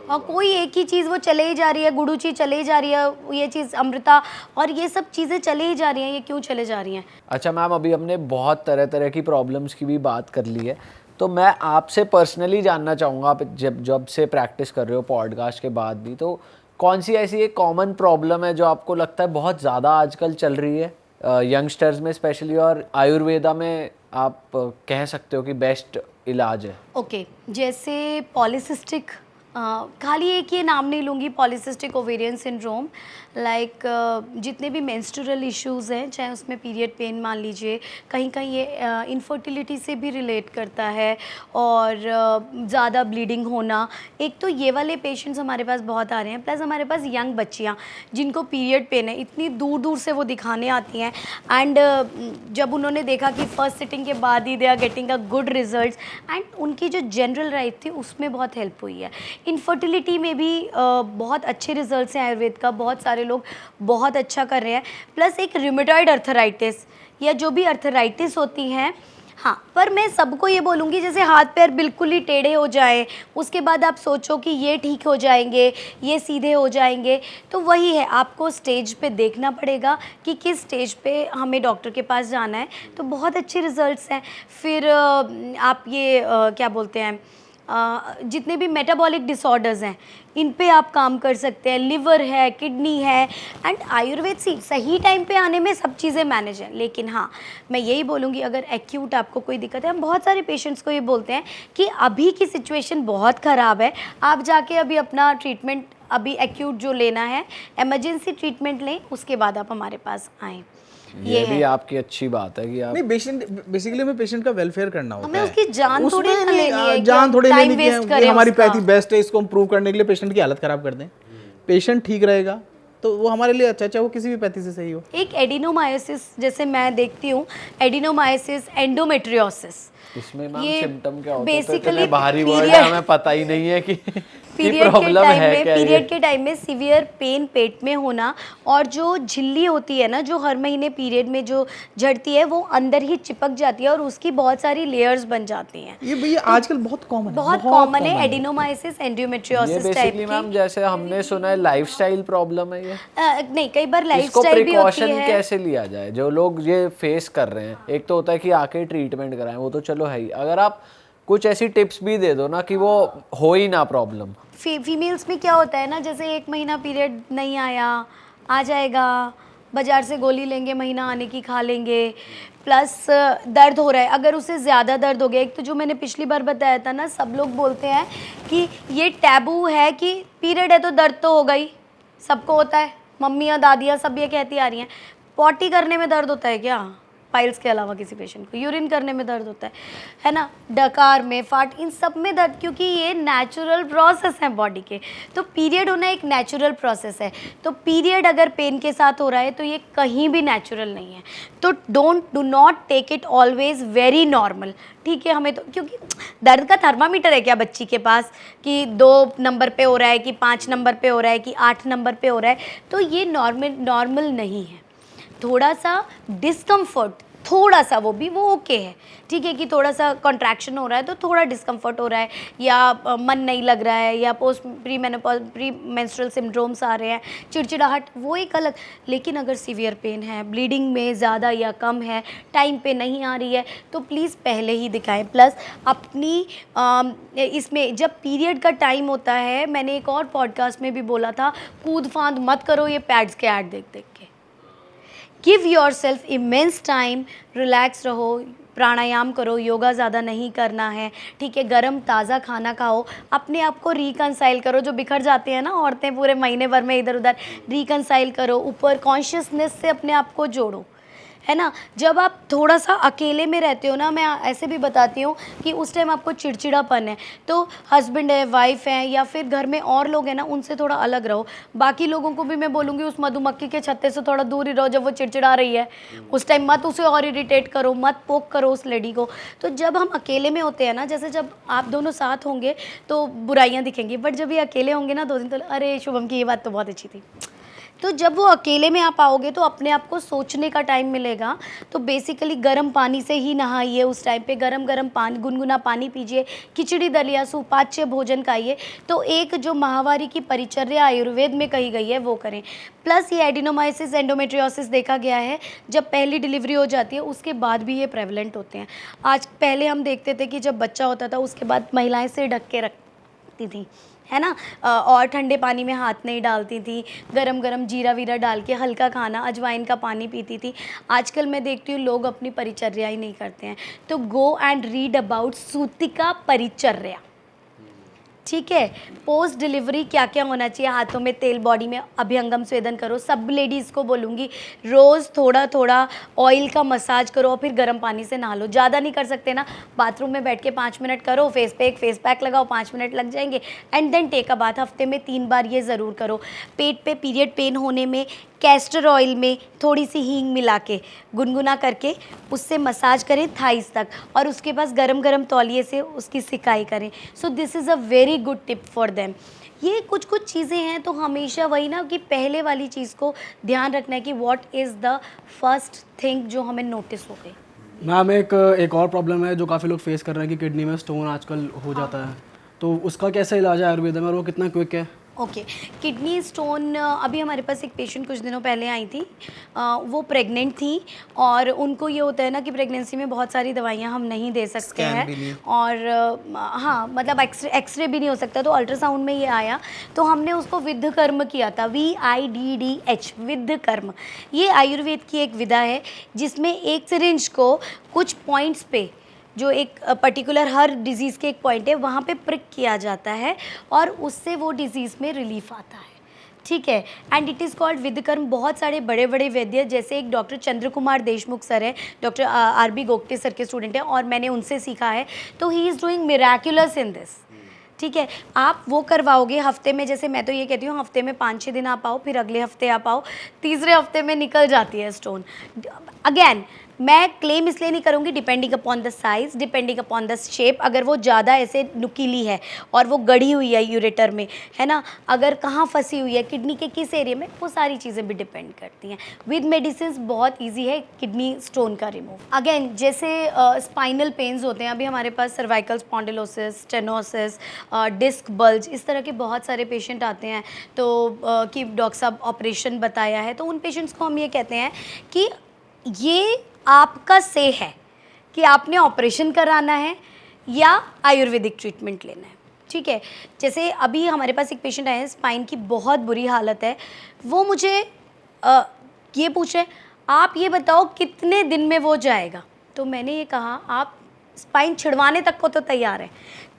और कोई एक ही चीज़ वो चले ही जा रही है, गुड़ुची चले ही जा रही है, ये चीज़ अमृता और ये सब चीज़ें चले ही जा रही हैं, ये क्यों चले जा रही हैं? अच्छा मैम, अभी हमने बहुत तरह तरह की प्रॉब्लम्स की भी बात कर ली है, तो मैं आपसे पर्सनली जानना चाहूँगा, आप जब से प्रैक्टिस कर रहे हो पॉडकास्ट के बाद भी, तो कौन सी ऐसी एक कॉमन प्रॉब्लम है जो आपको लगता है बहुत ज़्यादा आजकल चल रही है यंगस्टर्स में स्पेशली, और आयुर्वेदा में आप कह सकते हो कि बेस्ट इलाज है? ओके, जैसे पॉलीसिस्टिक, खाली एक ये नाम नहीं लूँगी, पॉलीसिस्टिक ओवेरियन सिंड्रोम, लाइक जितने भी मेंस्ट्रुअल इश्यूज़ हैं, चाहे उसमें पीरियड पेन मान लीजिए, कहीं कहीं ये इनफर्टिलिटी से भी रिलेट करता है, और ज़्यादा ब्लीडिंग होना। एक तो ये वाले पेशेंट्स हमारे पास बहुत आ रहे हैं, प्लस हमारे पास यंग बच्चियाँ जिनको पीरियड पेन है, इतनी दूर दूर से वो दिखाने आती हैं। एंड जब उन्होंने देखा कि फर्स्ट सिटिंग के बाद ही they are getting a good results, and उनकी जो जनरल लाइफ थी उसमें बहुत हेल्प हुई है। इनफर्टिलिटी में भी बहुत अच्छे रिजल्ट्स हैं आयुर्वेद का, बहुत सारे लोग बहुत अच्छा कर रहे हैं। प्लस एक रिमेटॉइड अर्थराइटिस या जो भी अर्थराइटिस होती हैं, हाँ, पर मैं सबको ये बोलूँगी जैसे हाथ पैर बिल्कुल ही टेढ़े हो जाएं, उसके बाद आप सोचो कि ये ठीक हो जाएंगे, ये सीधे हो जाएंगे, तो वही है, आपको स्टेज पे देखना पड़ेगा कि किस स्टेज पे हमें डॉक्टर के पास जाना है। तो बहुत अच्छे रिजल्ट्स हैं। फिर आप ये क्या बोलते हैं, जितने भी मेटाबॉलिक डिसऑर्डर्स हैं इन पे आप काम कर सकते हैं, लिवर है, किडनी है, एंड आयुर्वेद सही टाइम पे आने में सब चीज़ें मैनेज हैं। लेकिन हाँ, मैं यही बोलूँगी, अगर एक्यूट आपको कोई दिक्कत है, हम बहुत सारे पेशेंट्स को ये बोलते हैं कि अभी की सिचुएशन बहुत ख़राब है, आप जाके अभी अपना ट्रीटमेंट, अभी एक्यूट जो लेना है, इमरजेंसी ट्रीटमेंट लें, उसके बाद आप हमारे पास आएँ। ये भी आपकी अच्छी बात है कि आप नहीं, बेसिकली हमें पेशेंट का वेलफेयर करना होता है, हमें उसकी जान थोड़ी उसमें ना लेनी है, जान थोड़ी टाइम लेनी है वेस्ट कि करें हमारी उसका। पैथी बेस्ट है, इसको हम प्रूव करने के लिए पेशेंट की हालत खराब कर दें। पेशेंट ठीक रहेगा तो वो हमारे लिए अच्छा, चाहे वो किसी भी पैथी से सही हो। एक एडिनोमायोसिस जैसे मैं देखती हूँ, एडिनोमायोसिस, एंडोमेट्रियोसिस, इसमें मैम ये सिम्टम क्या होते हैं? तो basically इतने बाहरी वर्ड period- है, हमें पता ही नहीं है कि पीरियड प्रॉब्लम है क्या ये? पीरियड के टाइम में सीवियर पेन पेट में होना, और जो झिल्ली होती है ना, जो हर महीने पीरियड में जो झड़ती है, वो अंदर ही चिपक जाती है और उसकी बहुत सारी लेयर्स बन जाती हैं। ये भैया आजकल बहुत कॉमन है, बहुत कॉमन है एडिनोमायोसिस, ये एंडोमेट्रियोसिस टाइप बेसिकली की। मैम जैसे हमने सुना है लाइफस्टाइल प्रॉब्लम है ये, नहीं, कई बार इसको लाइफस्टाइल भी होती प्रिकॉशन है। कैसे लिया जाए? जो लोग ये फेस कर रहे हैं, एक तो होता है कि आके ट्रीटमेंट कराएं, वो तो चलो है ही, अगर आप कुछ ऐसी टिप्स भी दे दो ना कि वो हो ही ना प्रॉब्लम। फीमेल्स में क्या होता है ना, जैसे 1 महीना पीरियड नहीं आया, आ जाएगा, बाज़ार से गोली लेंगे, महीना आने की खा लेंगे, प्लस दर्द हो रहा है, अगर उसे ज़्यादा दर्द हो गया, एक तो जो मैंने पिछली बार बताया था ना, सब लोग बोलते हैं कि ये टैबू है कि पीरियड है तो दर्द तो होगा ही, सबको होता है, मम्मियाँ दादियाँ सब ये कहती आ रही हैं। पॉटी करने में दर्द होता है क्या? पाइल्स के अलावा किसी पेशेंट को यूरिन करने में दर्द होता है ना, डकार में, फाट, इन सब में दर्द, क्योंकि ये नेचुरल प्रोसेस है बॉडी के। तो पीरियड होना एक नेचुरल प्रोसेस है, तो पीरियड अगर पेन के साथ हो रहा है तो ये कहीं भी नेचुरल नहीं है। तो do not take it always very normal, ठीक है? हमें तो, क्योंकि दर्द का थर्मामीटर है क्या बच्ची के पास कि 2 नंबर पे हो रहा है कि 5 नंबर पे हो रहा है कि 8 नंबर पे हो रहा है? तो ये नॉर्मल नहीं है। थोड़ा सा डिस्कम्फर्ट, थोड़ा सा, वो भी वो ओके है, ठीक है, कि थोड़ा सा कॉन्ट्रैक्शन हो रहा है तो थोड़ा डिस्कम्फर्ट हो रहा है, या मन नहीं लग रहा है, या प्री मेंस्ट्रुअल सिंड्रोम्स आ रहे हैं, चिड़चिड़ाहट, वो एक अलग। लेकिन अगर सीवियर पेन है, ब्लीडिंग में ज़्यादा या कम है, टाइम पे नहीं आ रही है, तो प्लीज़ पहले ही दिखाएं। प्लस अपनी इसमें जब पीरियड का टाइम होता है, मैंने एक और पॉडकास्ट में भी बोला था, कूद फांद मत करो ये पैड्स के ऐड देख देख के। Give your self immense time, relax रहो, प्राणायाम करो, योगा ज़्यादा नहीं करना है, ठीक है, गरम ताज़ा खाना खाओ, अपने आप को रिकंसाइल करो। जो बिखर जाते हैं ना औरतें पूरे महीने भर में इधर उधर, रिकंसाइल करो, ऊपर कॉन्शियसनेस से अपने आप को जोड़ो, है ना। जब आप थोड़ा सा अकेले में रहते हो ना, मैं ऐसे भी बताती हूँ कि उस टाइम आपको चिड़चिड़ापन है, तो हस्बैंड है, वाइफ है, या फिर घर में और लोग हैं ना, उनसे थोड़ा अलग रहो। बाकी लोगों को भी मैं बोलूँगी उस मधुमक्खी के छत्ते से थोड़ा दूर ही रहो। जब वो चिड़चिड़ा रही है उस टाइम मत उसे और इरिटेट करो, मत पोक करो उस लेडी को। तो जब हम अकेले में होते हैं ना, जैसे जब आप दोनों साथ होंगे तो बुराइयाँ दिखेंगी, बट जब ये अकेले होंगे ना 2 दिन, तो अरे शुभम की ये बात तो बहुत अच्छी थी। तो जब वो अकेले में आप आओगे तो अपने आप को सोचने का टाइम मिलेगा। तो बेसिकली गर्म पानी से ही नहाइए, उस टाइम पे गरम गरम पानी, गुनगुना पानी पीजिए, खिचड़ी दलिया सुपाच्य भोजन खाइए। तो एक जो माहवारी की परिचर्या आयुर्वेद में कही गई है वो करें। प्लस ये एडिनोमाइसिस, एंडोमेट्रियोसिस देखा गया है, जब पहली डिलीवरी हो जाती है उसके बाद भी ये प्रेवलेंट होते हैं। आज पहले हम देखते थे कि जब बच्चा होता था उसके बाद महिलाएँ सिर ढक के रखती थी, है ना, और ठंडे पानी में हाथ नहीं डालती थी, गरम गरम जीरा वीरा डाल के हल्का खाना, अजवाइन का पानी पीती थी। आजकल मैं देखती हूँ लोग अपनी परिचर्या ही नहीं करते हैं। तो गो एंड रीड अबाउट सूतिका परिचर्या, ठीक है। पोस्ट डिलीवरी क्या क्या होना चाहिए, हाथों में तेल, बॉडी में अभ्यंगम स्वेदन करो। सब लेडीज़ को बोलूँगी रोज़ थोड़ा थोड़ा ऑयल का मसाज करो और फिर गर्म पानी से नहा लो। ज़्यादा नहीं कर सकते ना, बाथरूम में बैठ के 5 मिनट करो, फेस पे एक फेस पैक लगाओ, 5 मिनट लग जाएंगे, and then take a bath. हफ्ते में 3 बार ये ज़रूर करो। पेट पे पीरियड पेन होने में कैस्टर ऑयल में थोड़ी सी हींग मिला के गुनगुना करके उससे मसाज करें थाइस तक, और उसके पास गरम गरम तौलिए से उसकी सिकाई करें। सो this is a very good tip for them. ये कुछ कुछ चीज़ें हैं, तो हमेशा वही ना कि पहले वाली चीज़ को ध्यान रखना है कि what is the first thing जो हमें नोटिस हो गई। मैम एक और प्रॉब्लम है जो काफ़ी लोग फेस कर रहे हैं कि किडनी में स्टोन आजकल हो जाता है, तो उसका कैसा इलाज है आयुर्वेद में और वो कितना क्विक है? ओके, किडनी स्टोन, अभी हमारे पास एक पेशेंट कुछ दिनों पहले आई थी, वो प्रेग्नेंट थी, और उनको ये होता है ना कि प्रेगनेंसी में बहुत सारी दवाइयाँ हम नहीं दे सकते हैं, और हाँ मतलब एक्सरे भी नहीं हो सकता, तो अल्ट्रासाउंड में ये आया, तो हमने उसको विद्ध कर्म किया था, VIDDH, विद्ध कर्म। ये आयुर्वेद की एक विधा है जिसमें एक सिरिंज को कुछ पॉइंट्स पे, जो एक पर्टिकुलर हर डिज़ीज़ के एक पॉइंट है वहाँ पे प्रिक किया जाता है, और उससे वो डिज़ीज़ में रिलीफ आता है, ठीक है। एंड इट इज़ कॉल्ड विद्यकर्म। बहुत सारे बड़े बड़े वैद्य, जैसे एक डॉक्टर चंद्र कुमार देशमुख सर है, डॉक्टर RB गोगटे सर के स्टूडेंट हैं, और मैंने उनसे सीखा है, तो he is doing miraculous in this, ठीक है। आप वो करवाओगे हफ्ते में, जैसे मैं तो ये कहती हूँ हफ्ते में 5-6 दिन आप आओ, फिर अगले हफ्ते आप आओ, तीसरे हफ्ते में निकल जाती है स्टोन। अगेन मैं क्लेम इसलिए नहीं करूँगी, depending upon the size, depending upon the shape. अगर वो ज़्यादा ऐसे नुकीली है और वो गढ़ी हुई है यूरेटर में, है ना, अगर कहाँ फंसी हुई है, किडनी के किस एरिया में, वो सारी चीज़ें भी डिपेंड करती हैं। विद मेडिसिन बहुत ईजी है किडनी स्टोन का रिमूव। अगेन जैसे स्पाइनल पेन्स होते हैं, अभी हमारे पास cervical spondylosis, stenosis, disc bulge, इस तरह के बहुत सारे पेशेंट आते हैं, तो कि डॉक्टर साहब ऑपरेशन बताया है, तो उन पेशेंट्स को हम ये कहते हैं कि ये आपका से है कि आपने ऑपरेशन कराना है या आयुर्वेदिक ट्रीटमेंट लेना है, ठीक है। जैसे अभी हमारे पास एक पेशेंट आए हैं, स्पाइन की बहुत बुरी हालत है, वो मुझे ये पूछ रहे हैं आप ये बताओ कितने दिन में वो जाएगा। तो मैंने ये कहा आप स्पाइन छिड़वाने तक को तो तैयार है,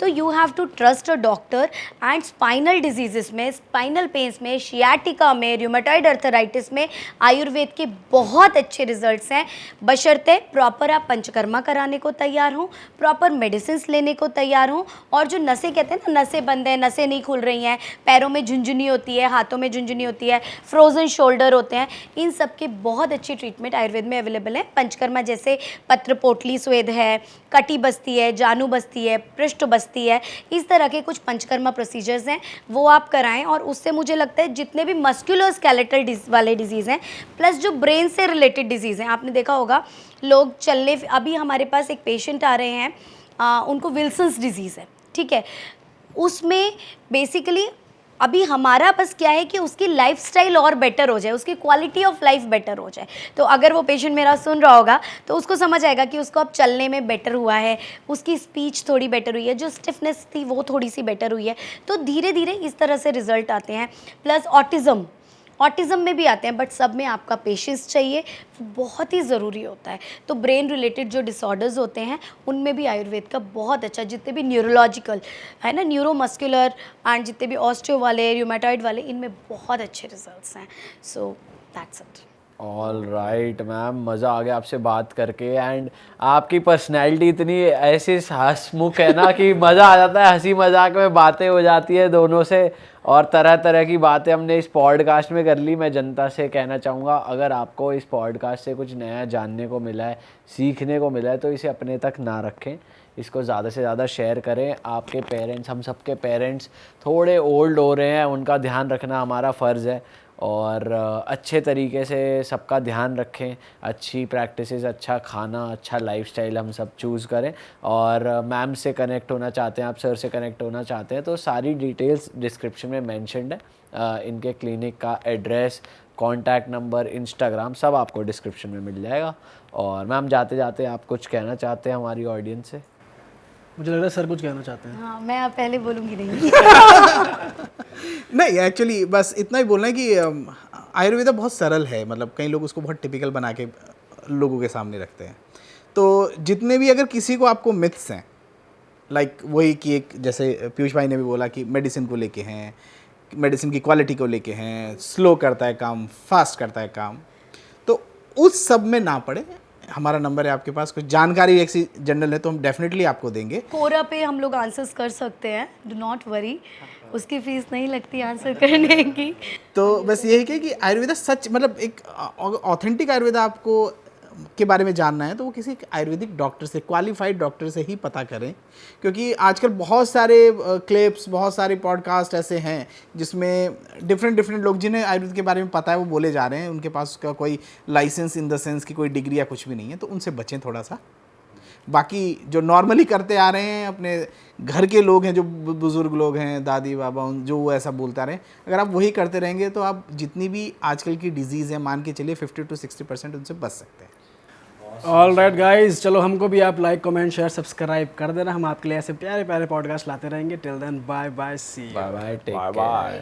तो you have to trust a doctor. And spinal diseases में, स्पाइनल पेन्स में, शियाटिका में, रूमेटॉइड अर्थराइटिस में आयुर्वेद के बहुत अच्छे रिजल्ट्स हैं, बशर्ते प्रॉपर आप पंचकर्मा कराने को तैयार हों, प्रॉपर मेडिसिन लेने को तैयार हों। और जो नसें कहते हैं ना, नसें बंद हैं, नसें नहीं खुल रही हैं, पैरों में झुंझुनी होती है, हाथों में झुंझुनी होती है, फ्रोजन शोल्डर होते हैं, इन सब के बहुत अच्छी ट्रीटमेंट आयुर्वेद में अवेलेबल है। पंचकर्मा जैसे पत्र पोटली स्वेद है, कटी बस्ती है, जानू बस्ती है, पृष्ठ बस्ती है, इस तरह के कुछ पंचकर्मा प्रोसीजर्स हैं, वो आप कराएं। और उससे मुझे लगता है जितने भी मस्कुलर स्केलेटल वाले डिजीज़ हैं, प्लस जो ब्रेन से रिलेटेड डिजीज़ हैं, आपने देखा होगा लोग चलने, अभी हमारे पास एक पेशेंट आ रहे हैं, उनको विल्सन्स डिजीज़ है, ठीक है। उसमें बेसिकली अभी हमारा बस क्या है कि उसकी लाइफस्टाइल और बेटर हो जाए, उसकी क्वालिटी ऑफ लाइफ बेटर हो जाए। तो अगर वो पेशेंट मेरा सुन रहा होगा तो उसको समझ आएगा कि उसको अब चलने में बेटर हुआ है, उसकी स्पीच थोड़ी बेटर हुई है, जो स्टिफनेस थी वो थोड़ी सी बेटर हुई है। तो धीरे धीरे इस तरह से रिजल्ट आते हैं। प्लस ऑटिज़म में भी आते हैं, बट सब में आपका पेशेंस चाहिए, बहुत ही ज़रूरी होता है। तो ब्रेन रिलेटेड जो डिसऑर्डर्स होते हैं उनमें भी आयुर्वेद का बहुत अच्छा, जितने भी न्यूरोलॉजिकल है ना, न्यूरोमस्कुलर एंड जितने भी ऑस्टियो वाले, रूमेटॉइड वाले, इनमें बहुत अच्छे रिजल्ट्स हैं। So that's it. All right ma'am, मज़ा आ गया आपसे बात करके। एंड आपकी पर्सनैलिटी इतनी ऐसी हंसमुख है ना कि मज़ा आ जाता है, हंसी मजाक में बातें हो जाती है दोनों से, और तरह तरह की बातें हमने इस पॉडकास्ट में कर ली। मैं जनता से कहना चाहूँगा, अगर आपको इस पॉडकास्ट से कुछ नया जानने को मिला है, सीखने को मिला है, तो इसे अपने तक ना रखें, इसको ज़्यादा से ज़्यादा शेयर करें। आपके पेरेंट्स, हम सबके पेरेंट्स थोड़े ओल्ड हो रहे हैं, उनका ध्यान रखना हमारा फ़र्ज़ है। और अच्छे तरीके से सबका ध्यान रखें, अच्छी प्रैक्टिसेस, अच्छा खाना, अच्छा लाइफस्टाइल हम सब चूज़ करें। और मैम से कनेक्ट होना चाहते हैं आप, सर से कनेक्ट होना चाहते हैं, तो सारी डिटेल्स डिस्क्रिप्शन में मेंशन्ड है। इनके क्लिनिक का एड्रेस, कॉन्टैक्ट नंबर, इंस्टाग्राम, सब आपको डिस्क्रिप्शन में मिल जाएगा। और मैम जाते जाते आप कुछ कहना चाहते हैं हमारी ऑडियंस से? मुझे लग रहा है सर कुछ कहना चाहते हैं। हाँ, मैं अब पहले बोलूँगी नहीं। नहीं, एक्चुअली बस इतना ही बोलना है कि आयुर्वेदा बहुत सरल है। मतलब कई लोग उसको बहुत टिपिकल बना के लोगों के सामने रखते हैं। तो जितने भी, अगर किसी को आपको मिथ्स हैं, लाइक वही कि एक, जैसे पीयूष भाई ने भी बोला कि मेडिसिन को लेके हैं, मेडिसिन की क्वालिटी को लेके हैं, स्लो करता है काम, फास्ट करता है काम, तो उस सब में ना पड़े। हमारा नंबर है आपके पास, कुछ जानकारी ऐसी जनरल है तो हम डेफिनेटली आपको देंगे। कोरा पे हम लोग आंसर्स कर सकते हैं, डू नॉट वरी, उसकी फीस नहीं लगती आंसर करने की। तो बस यही कि आयुर्वेदा सच, मतलब एक ऑथेंटिक आयुर्वेदा आपको के बारे में जानना है तो वो किसी आयुर्वेदिक डॉक्टर से, क्वालिफाइड डॉक्टर से ही पता करें। क्योंकि आजकल बहुत सारे क्लिप्स, बहुत सारे पॉडकास्ट ऐसे हैं जिसमें डिफरेंट लोग जिन्हें आयुर्वेद के बारे में पता है वो बोले जा रहे हैं, उनके पास उसका कोई लाइसेंस इन द सेंस की कोई डिग्री या कुछ भी नहीं है, तो उनसे बचें थोड़ा सा। बाकी जो नॉर्मली करते आ रहे हैं, अपने घर के लोग हैं, जो बुज़ुर्ग लोग हैं, दादी बाबा, जो वो ऐसा बोलता रहे, अगर आप वही करते रहेंगे तो आप जितनी भी आजकल की डिजीज़ है, मान के चलिए 50 to 60% उनसे बच सकते हैं। ऑल राइट गाइज, चलो हमको भी आप लाइक, कमेंट, शेयर, सब्सक्राइब कर देना। हम आपके लिए ऐसे प्यारे प्यारे पॉडकास्ट लाते रहेंगे। Till then bye bye, see bye bye, take bye care. Bye.